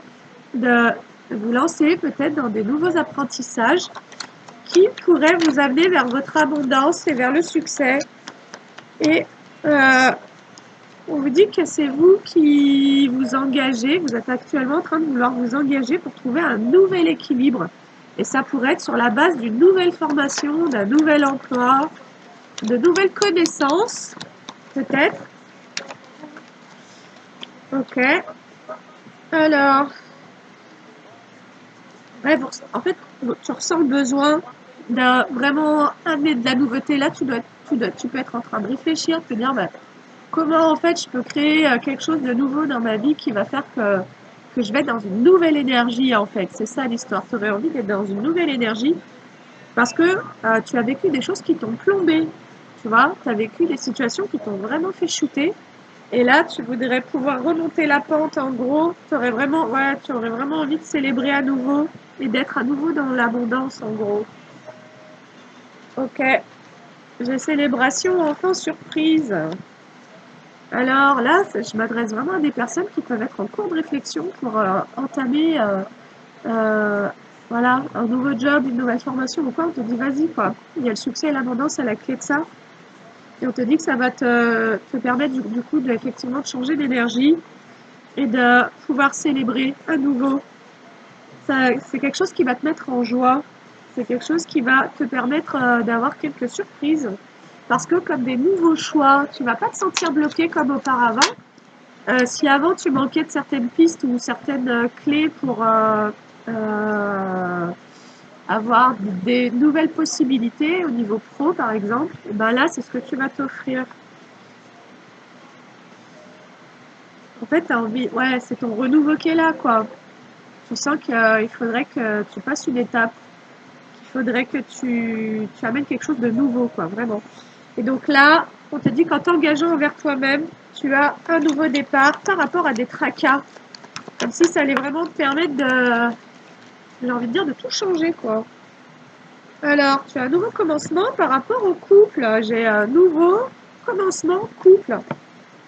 de vous lancer peut-être dans des nouveaux apprentissages qui pourraient vous amener vers votre abondance et vers le succès. Et on vous dit que c'est vous qui vous engagez, vous êtes actuellement en train de vouloir vous engager pour trouver un nouvel équilibre. Et ça pourrait être sur la base d'une nouvelle formation, d'un nouvel emploi, de nouvelles connaissances, peut-être. Ok. Alors, ouais, en fait, tu ressens le besoin de vraiment amener de la nouveauté. Là, tu peux être en train de réfléchir, te dire, bah, comment en fait je peux créer quelque chose de nouveau dans ma vie qui va faire que je vais être dans une nouvelle énergie en fait. C'est ça l'histoire. Tu aurais envie d'être dans une nouvelle énergie parce que tu as vécu des choses qui t'ont plombé. Tu vois, tu as vécu des situations qui t'ont vraiment fait chuter. Et là, tu voudrais pouvoir remonter la pente. En gros, tu aurais vraiment envie de célébrer à nouveau et d'être à nouveau dans l'abondance en gros. Ok. J'ai célébration enfant surprise. Alors là, je m'adresse vraiment à des personnes qui peuvent être en cours de réflexion pour entamer euh, voilà, un nouveau job, une nouvelle formation ou quoi. On te dit vas-y quoi. Il y a le succès et l'abondance à la clé de ça. Et on te dit que ça va te permettre du coup effectivement de changer d'énergie et de pouvoir célébrer à nouveau. C'est quelque chose qui va te mettre en joie. C'est quelque chose qui va te permettre d'avoir quelques surprises. Parce que comme des nouveaux choix, tu vas pas te sentir bloqué comme auparavant. Si avant tu manquais de certaines pistes ou certaines clés pour avoir des nouvelles possibilités au niveau pro par exemple, et ben là c'est ce que tu vas t'offrir. En fait, t'as envie, ouais, c'est ton renouveau qui est là quoi. Tu sens qu'il faudrait que tu passes une étape, qu'il faudrait que tu amènes quelque chose de nouveau quoi, vraiment. Et donc là, on te dit qu'en t'engageant envers toi-même, tu as un nouveau départ par rapport à des tracas. Comme si ça allait vraiment te permettre j'ai envie de dire, de tout changer, quoi. Alors, tu as un nouveau commencement par rapport au couple. J'ai un nouveau commencement couple.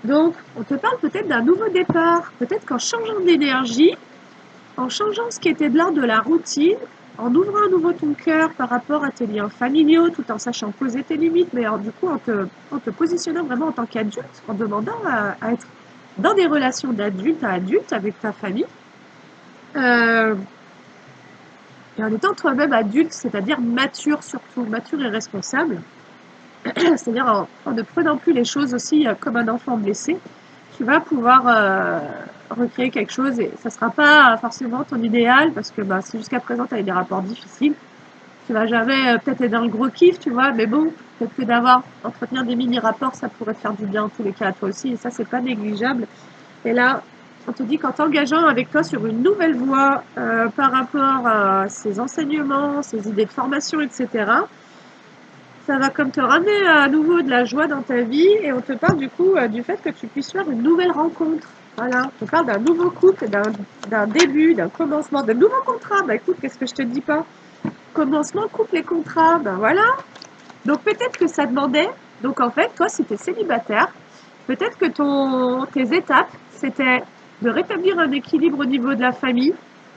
Donc, on te parle peut-être d'un nouveau départ. Peut-être qu'en changeant d'énergie, en changeant ce qui était de l'ordre de la routine, en ouvrant à nouveau ton cœur par rapport à tes liens familiaux, tout en sachant poser tes limites, mais alors, du coup, en te positionnant vraiment en tant qu'adulte, en demandant à être dans des relations d'adulte à adulte avec ta famille, euh, et en étant toi-même adulte, c'est-à-dire mature surtout, mature et responsable, c'est-à-dire en ne prenant plus les choses aussi comme un enfant blessé, tu vas pouvoir recréer quelque chose et ça ne sera pas forcément ton idéal parce que bah, si jusqu'à présent tu as eu des rapports difficiles, tu vas jamais peut-être être dans le gros kiff, tu vois, mais bon, peut-être que entretenir des mini-rapports, ça pourrait te faire du bien en tous les cas à toi aussi et ça, c'est pas négligeable. Et là, on te dit qu'en t'engageant avec toi sur une nouvelle voie par rapport à ces enseignements, ces idées de formation, etc., ça va comme te ramener à nouveau de la joie dans ta vie et on te parle du coup du fait que tu puisses faire une nouvelle rencontre. Voilà, on te parle d'un nouveau couple, d'un début, d'un commencement, d'un nouveau contrat. Bah écoute, qu'est-ce que je te dis pas? Commencement, couple et contrat, ben voilà. Donc peut-être que ça demandait, donc en fait, toi, si tu es célibataire, peut-être que tes étapes, c'était de rétablir un équilibre au niveau de la famille,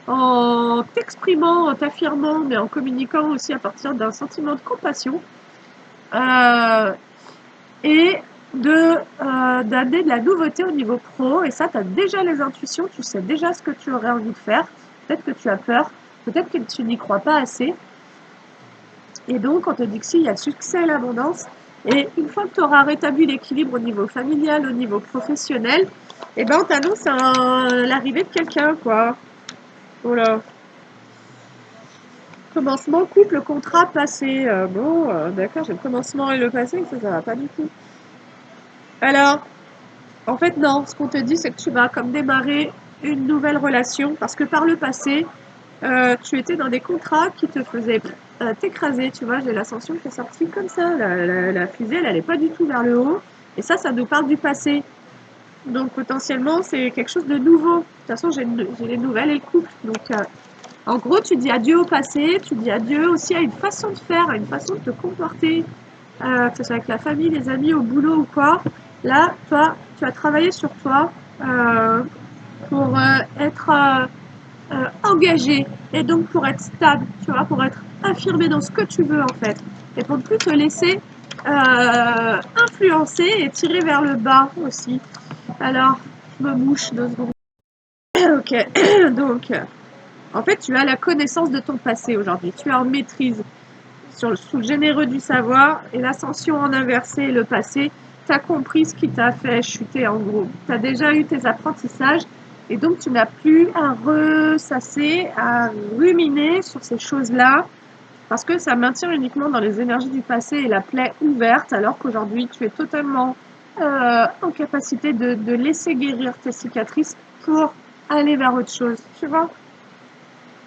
en t'exprimant, en t'affirmant, mais en communiquant aussi à partir d'un sentiment de compassion, euh, et d'amener de la nouveauté au niveau pro. Et ça, tu as déjà les intuitions, tu sais déjà ce que tu aurais envie de faire. Peut-être que tu as peur, peut-être que tu n'y crois pas assez. Et donc, on te dit que si, il y a le succès et l'abondance. Et une fois que tu auras rétabli l'équilibre au niveau familial, au niveau professionnel, eh ben, on t'annonce l'arrivée de quelqu'un, quoi. Voilà. Commencement, couple, contrat, passé. Bon, d'accord, j'ai le commencement et le passé, ça va pas du tout. Alors, en fait, non. Ce qu'on te dit, c'est que tu vas comme démarrer une nouvelle relation parce que par le passé, tu étais dans des contrats qui te faisaient t'écraser. Tu vois, j'ai l'ascension qui est sortie comme ça. La fusée, elle n'allait pas du tout vers le haut. Et ça nous parle du passé. Donc, potentiellement, c'est quelque chose de nouveau. De toute façon, j'ai les nouvelles et le couple. Donc, en gros, tu dis adieu au passé, tu dis adieu aussi à une façon de faire, à une façon de te comporter, que ce soit avec la famille, les amis, au boulot ou quoi. Là, toi, tu as travaillé sur toi euh, pour être engagé et donc pour être stable, tu vois, pour être affirmé dans ce que tu veux en fait. Et pour ne plus te laisser influencer et tirer vers le bas aussi. Alors, je me mouche 2 secondes. Ok, donc en fait, tu as la connaissance de ton passé aujourd'hui. Tu es en maîtrise sous le généreux du savoir et l'ascension en inversé, le passé. Tu as compris ce qui t'a fait chuter en gros. Tu as déjà eu tes apprentissages et donc tu n'as plus à ressasser, à ruminer sur ces choses-là parce que ça maintient uniquement dans les énergies du passé et la plaie ouverte alors qu'aujourd'hui tu es totalement en capacité de laisser guérir tes cicatrices pour aller vers autre chose. Tu vois?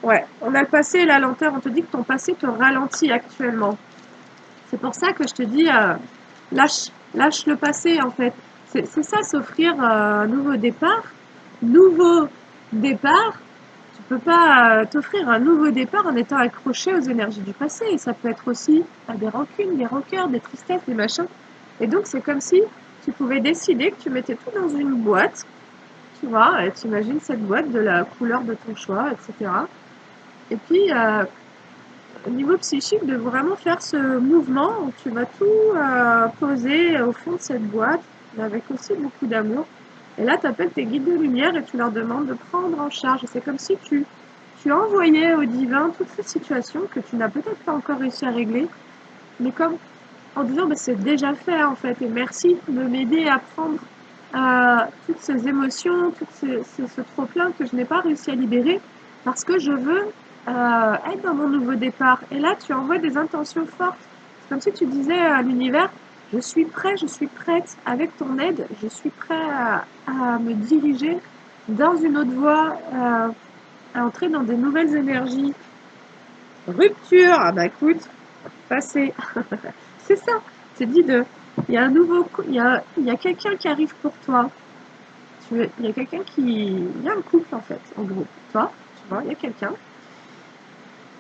Ouais, on a le passé et la lenteur. On te dit que ton passé te ralentit actuellement. C'est pour ça que je te dis, lâche le passé en fait. C'est ça, s'offrir un nouveau départ. Nouveau départ, tu peux pas t'offrir un nouveau départ en étant accroché aux énergies du passé. Et ça peut être aussi des rancunes, des rancœurs, des tristesses, des machins. Et donc c'est comme si tu pouvais décider que tu mettais tout dans une boîte, tu vois, et tu imagines cette boîte de la couleur de ton choix, etc. Et puis, au niveau psychique, de vraiment faire ce mouvement où tu vas tout poser au fond de cette boîte, mais avec aussi beaucoup d'amour. Et là, tu appelles tes guides de lumière et tu leur demandes de prendre en charge. C'est comme si tu envoyais au divin toutes ces situations que tu n'as peut-être pas encore réussi à régler, mais comme en disant bah, c'est déjà fait en fait, et merci de m'aider à prendre toutes ces émotions, ce trop-plein que je n'ai pas réussi à libérer, parce que je veux être dans mon nouveau départ. Et là, tu envoies des intentions fortes. C'est comme si tu disais à l'univers, je suis prêt, je suis prête, avec ton aide, je suis prêt à me diriger dans une autre voie, à entrer dans des nouvelles énergies. Rupture, ah bah écoute, passé. C'est ça, c'est dit de, il y a un nouveau, il y a quelqu'un qui arrive pour toi. Il y a quelqu'un il y a un couple en fait, en gros. Toi, tu vois, il y a quelqu'un.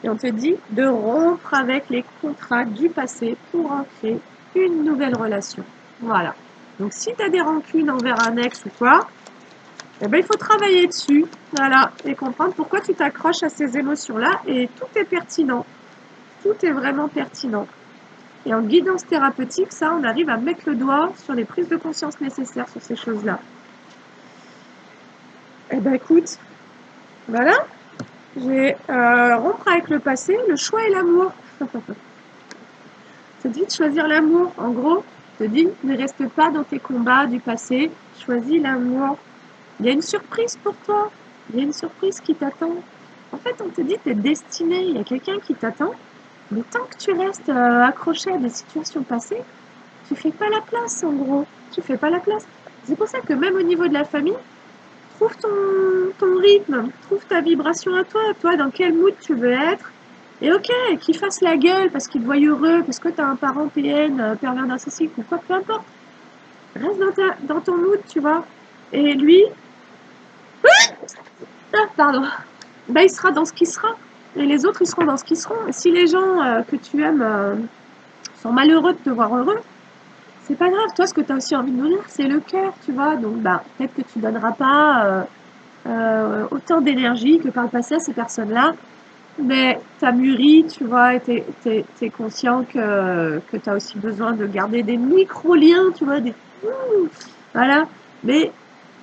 Et on te dit de rompre avec les contrats du passé pour en créer une nouvelle relation. Voilà. Donc si tu as des rancunes envers un ex ou quoi, eh ben, il faut travailler dessus. Voilà. Et comprendre pourquoi tu t'accroches à ces émotions-là. Et tout est pertinent. Tout est vraiment pertinent. Et en guidance thérapeutique, ça, on arrive à mettre le doigt sur les prises de conscience nécessaires sur ces choses-là. Eh ben écoute, voilà, j'ai rompre avec le passé, le choix et l'amour. Te dit de choisir l'amour. En gros, te dit ne reste pas dans tes combats du passé, choisis l'amour. Il y a une surprise pour toi. Il y a une surprise qui t'attend. En fait, on te dit t'es destiné. Il y a quelqu'un qui t'attend. Mais tant que tu restes accroché à des situations passées, tu fais pas la place en gros. Tu fais pas la place. C'est pour ça que même au niveau de la famille, trouve ton rythme, trouve ta vibration à toi, dans quel mood tu veux être. Et ok, qu'il fasse la gueule parce qu'il te voit heureux, parce que tu as un parent PN, pervers narcissique ou quoi, peu importe. Reste dans ton mood, tu vois. Et lui, pardon, bah, il sera dans ce qu'il sera. Et les autres, ils seront dans ce qu'ils seront. Et si les gens que tu aimes sont malheureux de te voir heureux, c'est pas grave. Toi, ce que tu as aussi envie de donner, c'est le cœur, tu vois. Donc, bah, peut-être que tu donneras pas autant d'énergie que par le passé à ces personnes-là. Mais tu as mûri, tu vois, et tu es conscient que tu as aussi besoin de garder des micro-liens, tu vois, voilà. Mais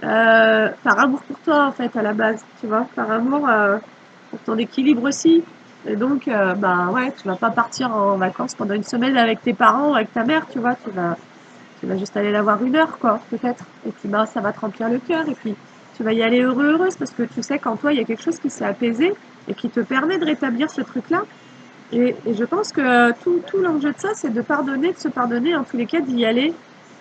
par amour pour toi, en fait, à la base, tu vois, par amour pour ton équilibre aussi. Et donc, bah ouais, tu vas pas partir en vacances pendant une semaine avec tes parents, avec ta mère, tu vois. Tu vas juste aller la voir une heure, quoi, peut-être. Et puis, bah, ça va te remplir le cœur. Et puis, tu vas y aller heureux, heureuse, parce que tu sais qu'en toi, il y a quelque chose qui s'est apaisé et qui te permet de rétablir ce truc-là. Et je pense que tout l'enjeu de ça, c'est de pardonner, de se pardonner, en tous les cas, d'y aller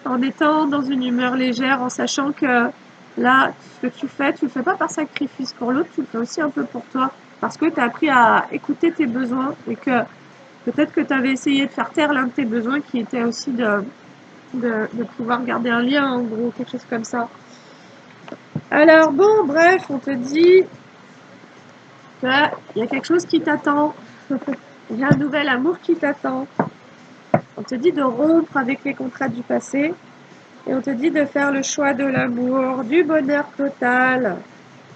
en étant dans une humeur légère, en sachant que là, ce que tu le fais pas par sacrifice pour l'autre, tu le fais aussi un peu pour toi, parce que tu as appris à écouter tes besoins et que peut-être que tu avais essayé de faire taire l'un de tes besoins qui était aussi de pouvoir garder un lien, en gros, quelque chose comme ça. Alors bon, bref, on te dit qu'il y a quelque chose qui t'attend. Il y a un nouvel amour qui t'attend. On te dit de rompre avec les contrats du passé et on te dit de faire le choix de l'amour, du bonheur total.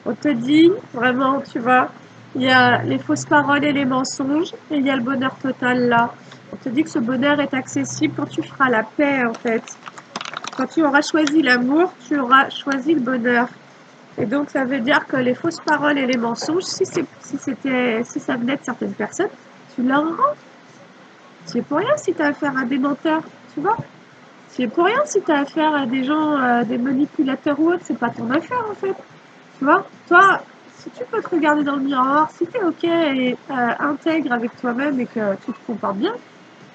On te dit vraiment, tu vois, il y a les fausses paroles et les mensonges et il y a le bonheur total là. On te dit que ce bonheur est accessible quand tu feras la paix en fait. Quand tu auras choisi l'amour, tu auras choisi le bonheur. Et donc ça veut dire que les fausses paroles et les mensonges, si ça venait de certaines personnes, tu leur rends. C'est pour rien si tu as affaire à des menteurs, tu vois. C'est pour rien si tu as affaire à des gens, des manipulateurs ou autres, c'est pas ton affaire en fait. Tu vois, toi, si tu peux te regarder dans le miroir, si tu es ok et intègre avec toi-même et que tu te comportes bien,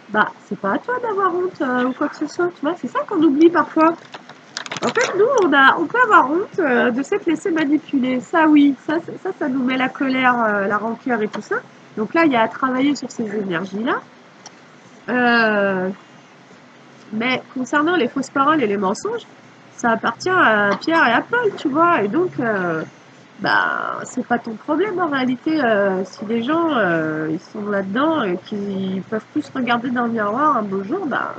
bah c'est pas à toi d'avoir honte ou quoi que ce soit, tu vois. C'est ça qu'on oublie parfois. En fait, nous, on peut avoir honte de s'être laissé manipuler. Ça, oui, ça nous met la colère, la rancœur et tout ça. Donc là, il y a à travailler sur ces énergies-là. Euh, Mais concernant les fausses paroles et les mensonges, ça appartient à Pierre et à Paul, tu vois. Et donc, bah, c'est pas ton problème en réalité. Si les gens ils sont là-dedans et qu'ils peuvent plus se regarder dans le miroir un beau jour, bah,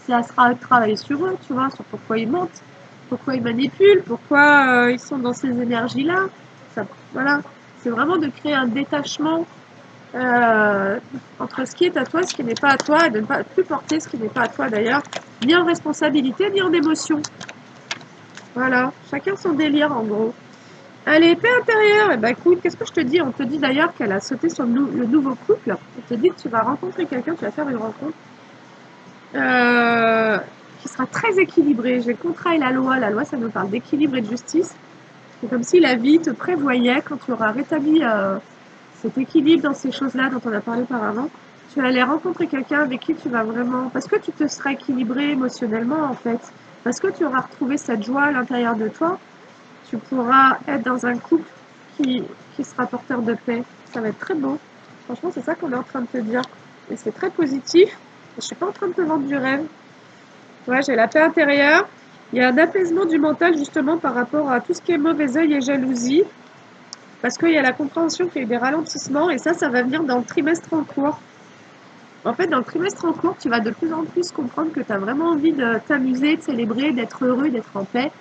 ça sera de travailler sur eux, tu vois, sur pourquoi ils mentent, pourquoi ils manipulent, pourquoi ils sont dans ces énergies-là. Ça, voilà, c'est vraiment de créer un détachement euh, entre ce qui est à toi, ce qui n'est pas à toi, et de ne pas plus porter ce qui n'est pas à toi d'ailleurs, ni en responsabilité, ni en émotion. Voilà, chacun son délire en gros. Allez, paix intérieure, et bah écoute, qu'est-ce que je te dis? On te dit d'ailleurs qu'elle a sauté sur le nouveau couple. On te dit que tu vas rencontrer quelqu'un, tu vas faire une rencontre euh, qui sera très équilibrée. J'ai le contrat et la loi ça nous parle d'équilibre et de justice. C'est comme si la vie te prévoyait quand tu auras rétabli cet équilibre dans ces choses-là dont on a parlé auparavant, tu vas aller rencontrer quelqu'un avec qui tu vas vraiment, parce que tu te seras équilibré émotionnellement en fait, parce que tu auras retrouvé cette joie à l'intérieur de toi, tu pourras être dans un couple qui, qui sera porteur de paix. Ça va être très beau. Franchement, c'est ça qu'on est en train de te dire. Et c'est très positif. Je suis pas en train de te vendre du rêve. Ouais, j'ai la paix intérieure. Il y a un apaisement du mental justement par rapport à tout ce qui est mauvais œil et jalousie. Parce qu'il y a la compréhension qu'il y a eu des ralentissements et ça va venir dans le trimestre en cours. En fait, dans le trimestre en cours, tu vas de plus en plus comprendre que tu as vraiment envie de t'amuser, de célébrer, d'être heureux, d'être en paix.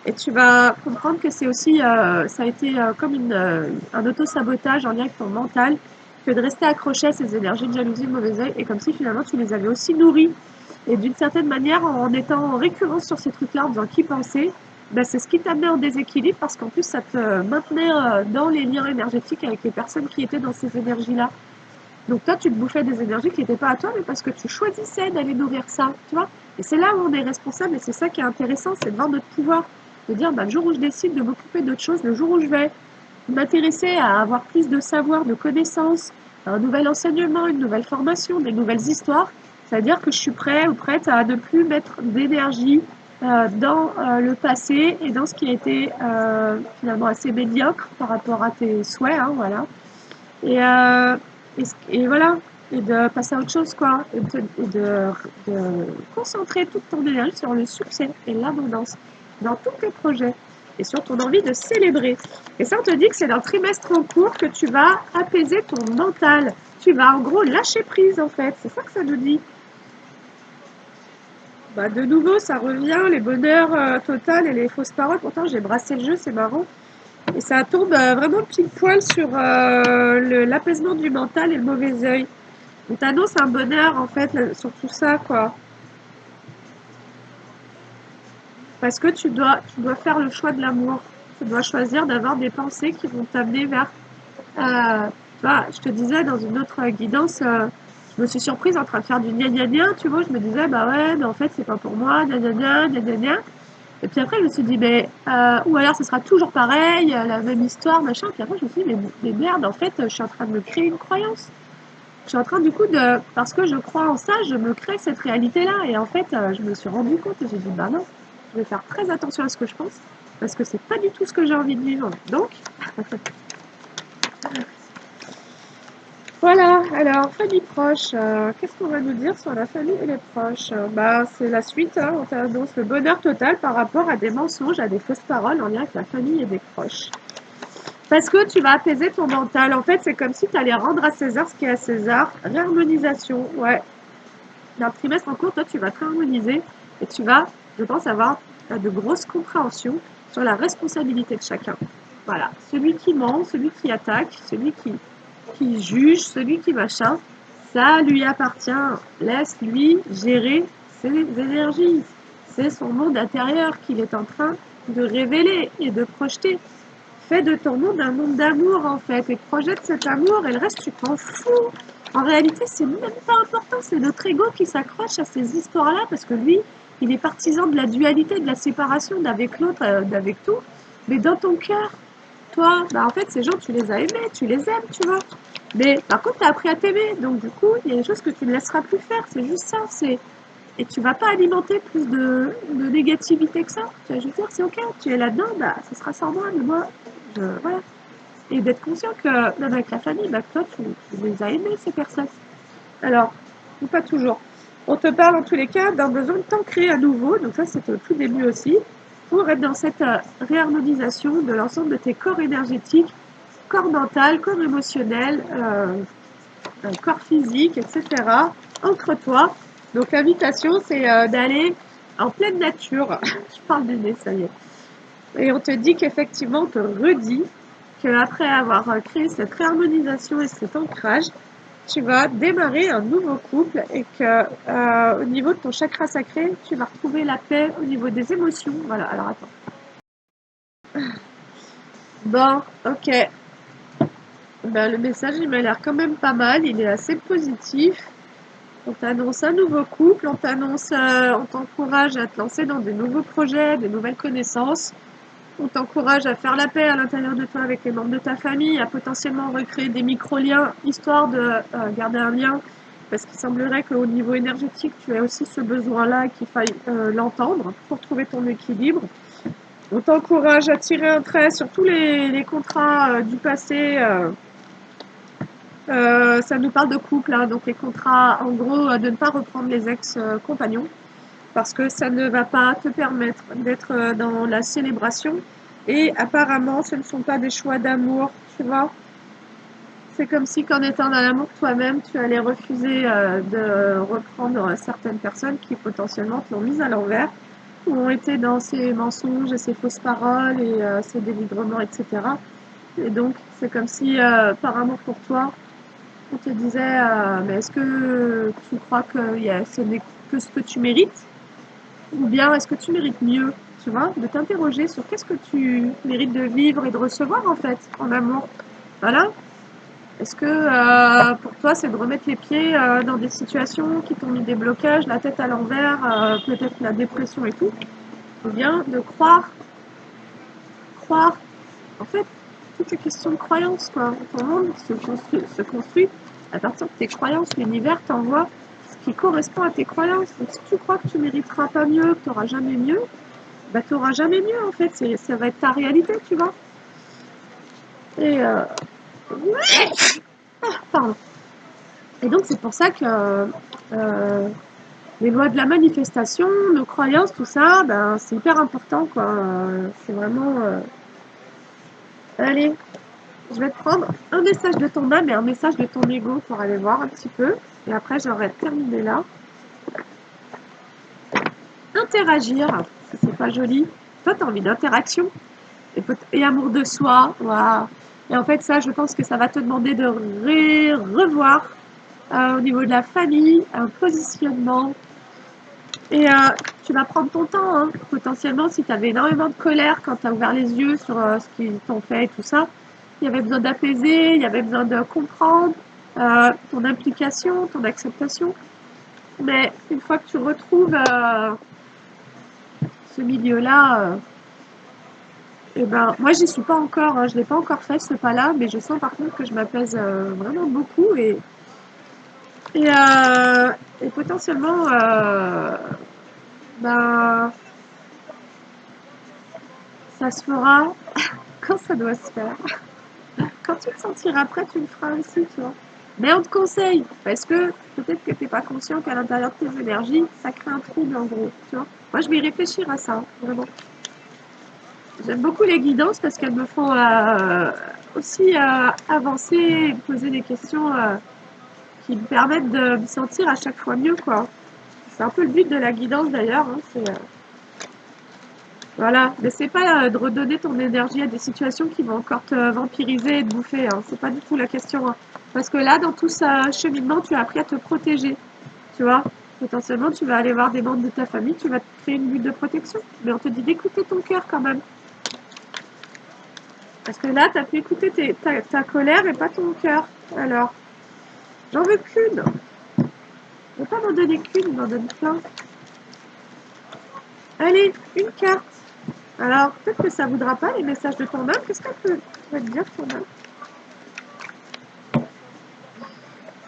Et tu vas comprendre que c'est aussi, ça a été comme un auto-sabotage en lien avec ton mental, que de rester accroché à ces énergies de jalousie, de mauvais oeil, et comme si finalement tu les avais aussi nourries. Et d'une certaine manière, en étant en récurrence sur ces trucs-là, en disant qui penser, ben c'est ce qui t'amenait en déséquilibre parce qu'en plus ça te maintenait dans les liens énergétiques avec les personnes qui étaient dans ces énergies-là. Donc toi, tu te bouffais des énergies qui n'étaient pas à toi, mais parce que tu choisissais d'aller nourrir ça, tu vois. Et c'est là où on est responsable, et c'est ça qui est intéressant, c'est de voir notre pouvoir, de dire, bah, le jour où je décide de m'occuper d'autre chose, le jour où je vais m'intéresser à avoir plus de savoir, de connaissances, un nouvel enseignement, une nouvelle formation, des nouvelles histoires, ça veut dire que je suis prêt ou prête à ne plus mettre d'énergie dans le passé et dans ce qui a été finalement assez médiocre par rapport à tes souhaits, hein, voilà. Et, et voilà, et de passer à autre chose, quoi. De concentrer toute ton énergie sur le succès et l'abondance dans tous tes projets et sur ton envie de célébrer. Et ça, on te dit que c'est dans le trimestre en cours que tu vas apaiser ton mental. Tu vas en gros lâcher prise, en fait. C'est ça que ça nous dit. Bah, de nouveau, ça revient, les bonheurs total et les fausses paroles. Pourtant, j'ai brassé le jeu, c'est marrant. Et ça tombe vraiment pile poil sur l'apaisement du mental et le mauvais œil. On t'annonce un bonheur en fait sur tout ça, quoi. Parce que tu dois faire le choix de l'amour. Tu dois choisir d'avoir des pensées qui vont t'amener vers Tu vois, je te disais dans une autre guidance, je me suis surprise en train de faire du gna gna gna, tu vois, je me disais, bah ouais, mais en fait, c'est pas pour moi, gna gna gna, gna gna gna. Et puis après, je me suis dit, mais, ou alors ce sera toujours pareil, la même histoire, machin. Puis après, je me suis dit, mais merde, en fait, je suis en train de me créer une croyance. Je suis en train, du coup, parce que je crois en ça, je me crée cette réalité-là. Et en fait, je me suis rendu compte et j'ai dit, bah non, je vais faire très attention à ce que je pense, parce que c'est pas du tout ce que j'ai envie de vivre. Donc, voilà, alors famille proche, qu'est-ce qu'on va nous dire sur la famille et les proches? Bah, c'est la suite, hein, on t'annonce le bonheur total par rapport à des mensonges, à des fausses paroles en lien avec la famille et des proches. Parce que tu vas apaiser ton mental. En fait, c'est comme si tu allais rendre à César ce qui est à César. Réharmonisation, ouais. Dans le trimestre en cours, toi, tu vas te réharmoniser et tu vas, je pense, avoir de grosses compréhensions sur la responsabilité de chacun. Voilà, celui qui ment, celui qui attaque, celui qui juge, celui qui machin, ça lui appartient. Laisse-lui gérer ses énergies. C'est son monde intérieur qu'il est en train de révéler et de projeter. Fais de ton monde un monde d'amour en fait et projette cet amour et le reste tu t'en fous. En réalité, c'est même pas important, c'est notre ego qui s'accroche à ces histoires-là parce que lui, il est partisan de la dualité, de la séparation d'avec l'autre, d'avec tout. Mais dans ton cœur, toi, bah en fait, ces gens, tu les as aimés, tu les aimes, tu vois. Mais par contre, tu as appris à t'aimer. Donc, du coup, il y a des choses que tu ne laisseras plus faire. C'est juste ça. Et tu vas pas alimenter plus de négativité que ça. Tu vas juste dire, c'est OK, tu es là-dedans, bah, ce sera sans moi, mais moi, voilà. Et d'être conscient que, même avec la famille, bah, toi, tu les as aimés, ces personnes. Alors, ou pas toujours. On te parle en tous les cas d'un besoin de t'ancrer à nouveau, donc ça c'était au tout début aussi, pour être dans cette réharmonisation de l'ensemble de tes corps énergétiques, corps mental, corps émotionnel, corps physique, etc. Entre toi. Donc l'invitation c'est d'aller en pleine nature. Je parle du nez, ça y est. Et on te dit qu'effectivement, on te redit qu'après avoir créé cette réharmonisation et cet ancrage, tu vas démarrer un nouveau couple et que au niveau de ton chakra sacré, tu vas retrouver la paix au niveau des émotions. Voilà, alors attends. Bon, ok. Ben, le message, il m'a l'air quand même pas mal, il est assez positif. On t'annonce un nouveau couple, on t'encourage à te lancer dans de nouveaux projets, de nouvelles connaissances. On t'encourage à faire la paix à l'intérieur de toi avec les membres de ta famille, à potentiellement recréer des micro-liens, histoire de garder un lien, parce qu'il semblerait qu'au niveau énergétique, tu aies aussi ce besoin-là, qu'il faille l'entendre pour trouver ton équilibre. On t'encourage à tirer un trait sur tous les contrats du passé. Ça nous parle de couple, hein, donc les contrats, en gros, de ne pas reprendre les ex-compagnons parce que ça ne va pas te permettre d'être dans la célébration. Et apparemment, ce ne sont pas des choix d'amour, tu vois. C'est comme si qu'en étant dans l'amour toi-même, tu allais refuser de reprendre certaines personnes qui potentiellement te l'ont mise à l'envers, ou ont été dans ces mensonges et ces fausses paroles et ces dénigrements, etc. Et donc, c'est comme si, par amour pour toi, on te disait, mais est-ce que tu crois que ce n'est que ce que tu mérites? Ou bien est-ce que tu mérites mieux, tu vois, de t'interroger sur qu'est-ce que tu mérites de vivre et de recevoir en fait en amour. Voilà. Est-ce que pour toi c'est de remettre les pieds dans des situations qui t'ont mis des blocages, la tête à l'envers, peut-être la dépression et tout, ou bien de croire. En fait, toutes les questions de croyance quoi. Ton monde se construit à partir de tes croyances. L'univers t'envoie ce qui correspond à tes croyances. Donc si tu crois que tu mériteras pas mieux, que tu n'auras jamais mieux, bah, tu n'auras jamais mieux en fait, ça va être ta réalité, tu vois. Et pardon. Et donc c'est pour ça que les lois de la manifestation, nos croyances, tout ça, ben, c'est hyper important quoi. C'est vraiment. Allez, je vais te prendre un message de ton âme et un message de ton ego pour aller voir un petit peu. Et après j'aurai terminé là. Interagir, c'est pas joli. Toi, tu as envie d'interaction et amour de soi. Waouh. Et en fait, ça, je pense que ça va te demander de revoir au niveau de la famille, un positionnement. Et tu vas prendre ton temps, hein. Potentiellement, si tu avais énormément de colère quand tu as ouvert les yeux sur ce qu'ils t'ont fait et tout ça, il y avait besoin d'apaiser, il y avait besoin de comprendre ton implication, ton acceptation. Mais une fois que tu retrouves ce milieu-là, et ben, moi, j'y suis pas encore, hein, je l'ai pas encore fait ce pas-là, mais je sens par contre que je m'apaise vraiment beaucoup et, euh, et potentiellement, ben, ça se fera quand ça doit se faire. Quand tu te sentiras prêt, tu le feras aussi, tu vois. Mais on te conseille, parce que peut-être que tu n'es pas conscient qu'à l'intérieur de tes énergies, ça crée un trouble en gros, tu vois. Moi, je vais y réfléchir à ça, vraiment. J'aime beaucoup les guidances parce qu'elles me font aussi avancer et me poser des questions qui me permettent de me sentir à chaque fois mieux, quoi. C'est un peu le but de la guidance d'ailleurs, hein, voilà, mais c'est pas de redonner ton énergie à des situations qui vont encore te vampiriser et te bouffer, hein. C'est pas du tout la question, hein. Parce que là, dans tout ce cheminement, tu as appris à te protéger, tu vois. Potentiellement, tu vas aller voir des membres de ta famille, tu vas te créer une bulle de protection. Mais on te dit d'écouter ton cœur quand même. Parce que là, tu as pu écouter ta colère et pas ton cœur. Alors, j'en veux qu'une. Je ne vais pas m'en donner qu'une, m'en donne plein. Allez, une carte. Alors, peut-être que ça ne voudra pas les messages de ton âme. Qu'est-ce qu'elle peut te dire, ton âme?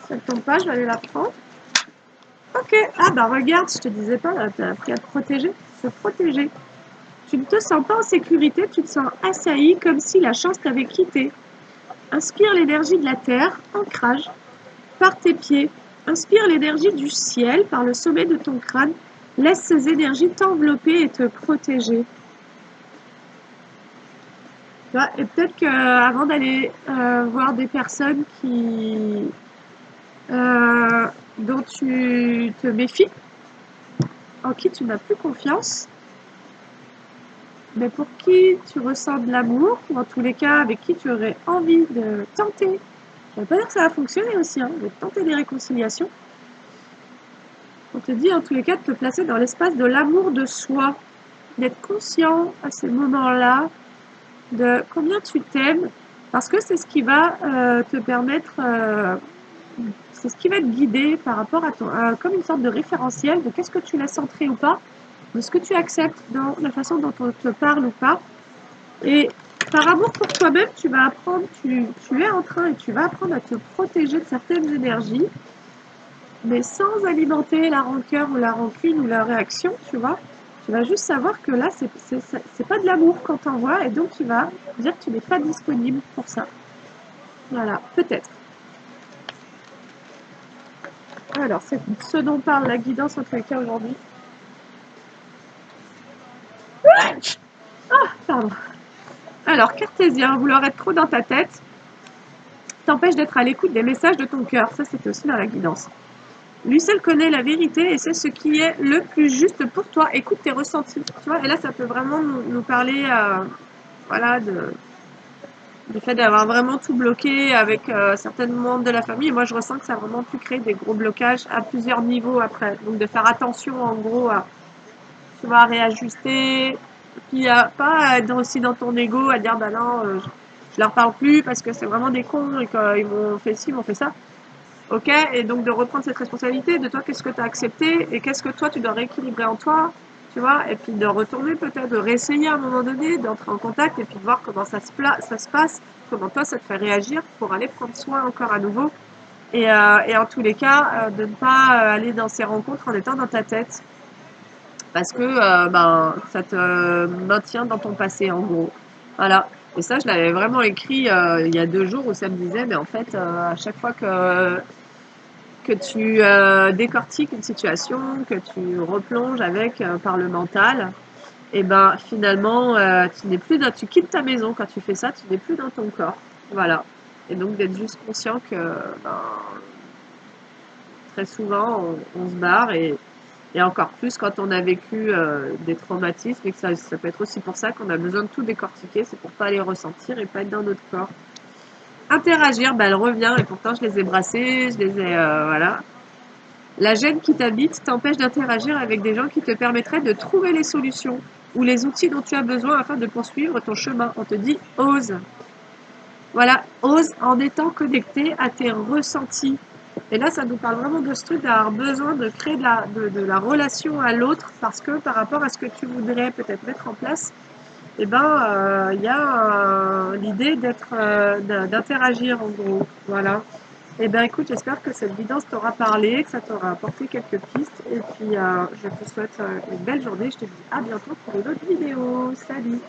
Si elle ne tombe pas, je vais aller la prendre. Ok. Ah bah regarde, je te disais pas, tu as appris à te protéger. Se protéger. Tu ne te sens pas en sécurité, tu te sens assailli comme si la chance t'avait quitté. Inspire l'énergie de la terre, ancrage, par tes pieds. Inspire l'énergie du ciel par le sommet de ton crâne. Laisse ces énergies t'envelopper et te protéger. Et peut-être qu'avant d'aller voir des personnes dont tu te méfies, en qui tu n'as plus confiance, mais pour qui tu ressens de l'amour, ou en tous les cas avec qui tu aurais envie de tenter, je ne veux pas dire que ça va fonctionner aussi, hein, de tenter des réconciliations, on te dit en tous les cas de te placer dans l'espace de l'amour de soi, d'être conscient à ces moments-là de combien tu t'aimes, parce que c'est ce qui va te permettre, c'est ce qui va te guider par rapport à comme une sorte de référentiel de qu'est-ce que tu laisses entrer ou pas, de ce que tu acceptes dans la façon dont on te parle ou pas. Et par amour pour toi-même, tu vas apprendre, tu es en train et tu vas apprendre à te protéger de certaines énergies, mais sans alimenter la rancœur ou la rancune ou la réaction, tu vois. Tu vas juste savoir que là, c'est pas de l'amour quand t'envoies, et donc tu vas dire que tu n'es pas disponible pour ça. Voilà, peut-être. Alors, c'est ce dont parle la guidance en tous les cas aujourd'hui. Ah, pardon. Alors, cartésien, vouloir être trop dans ta tête t'empêche d'être à l'écoute des messages de ton cœur. Ça, c'était aussi dans la guidance. Lui seul connaît la vérité et c'est ce qui est le plus juste pour toi. Écoute tes ressentis. Tu vois, et là, ça peut vraiment nous parler voilà, du fait d'avoir vraiment tout bloqué avec certains membres de la famille. Et moi, je ressens que ça a vraiment pu créer des gros blocages à plusieurs niveaux après. Donc, de faire attention, en gros, à, tu vas réajuster. Puis, pas être aussi dans ton ego à dire, bah non, je leur parle plus parce que c'est vraiment des cons et qu'ils m'ont fait ci, ils m'ont fait ça. Ok, et donc de reprendre cette responsabilité de toi, qu'est-ce que tu as accepté et qu'est-ce que toi tu dois rééquilibrer en toi, tu vois, et puis de retourner peut-être, de réessayer à un moment donné, d'entrer en contact et puis de voir comment ça se passe, comment toi ça te fait réagir pour aller prendre soin encore à nouveau. Et en tous les cas, de ne pas aller dans ces rencontres en étant dans ta tête. Parce que ben, ça te maintient dans ton passé en gros. Voilà. Et ça, je l'avais vraiment écrit il y a 2 jours où ça me disait, mais en fait, à chaque fois que tu décortiques une situation, que tu replonges avec par le mental, et ben finalement tu n'es plus tu quittes ta maison quand tu fais ça, tu n'es plus dans ton corps. Voilà. Et donc d'être juste conscient que ben, très souvent on se barre et encore plus quand on a vécu des traumatismes et que ça peut être aussi pour ça qu'on a besoin de tout décortiquer, c'est pour pas les ressentir et pas être dans notre corps. Interagir, bah, elle revient et pourtant je les ai brassés, je les ai voilà. La gêne qui t'habite t'empêche d'interagir avec des gens qui te permettraient de trouver les solutions ou les outils dont tu as besoin afin de poursuivre ton chemin. On te dit ose. Voilà, ose en étant connecté à tes ressentis. Et là, ça nous parle vraiment de ce truc d'avoir besoin de créer de la relation à l'autre parce que par rapport à ce que tu voudrais peut-être mettre en place, eh ben, il y a l'idée d'interagir en gros. Voilà. Eh bien, écoute, j'espère que cette guidance t'aura parlé, que ça t'aura apporté quelques pistes. Et puis, je te souhaite une belle journée. Je te dis à bientôt pour une autre vidéo. Salut!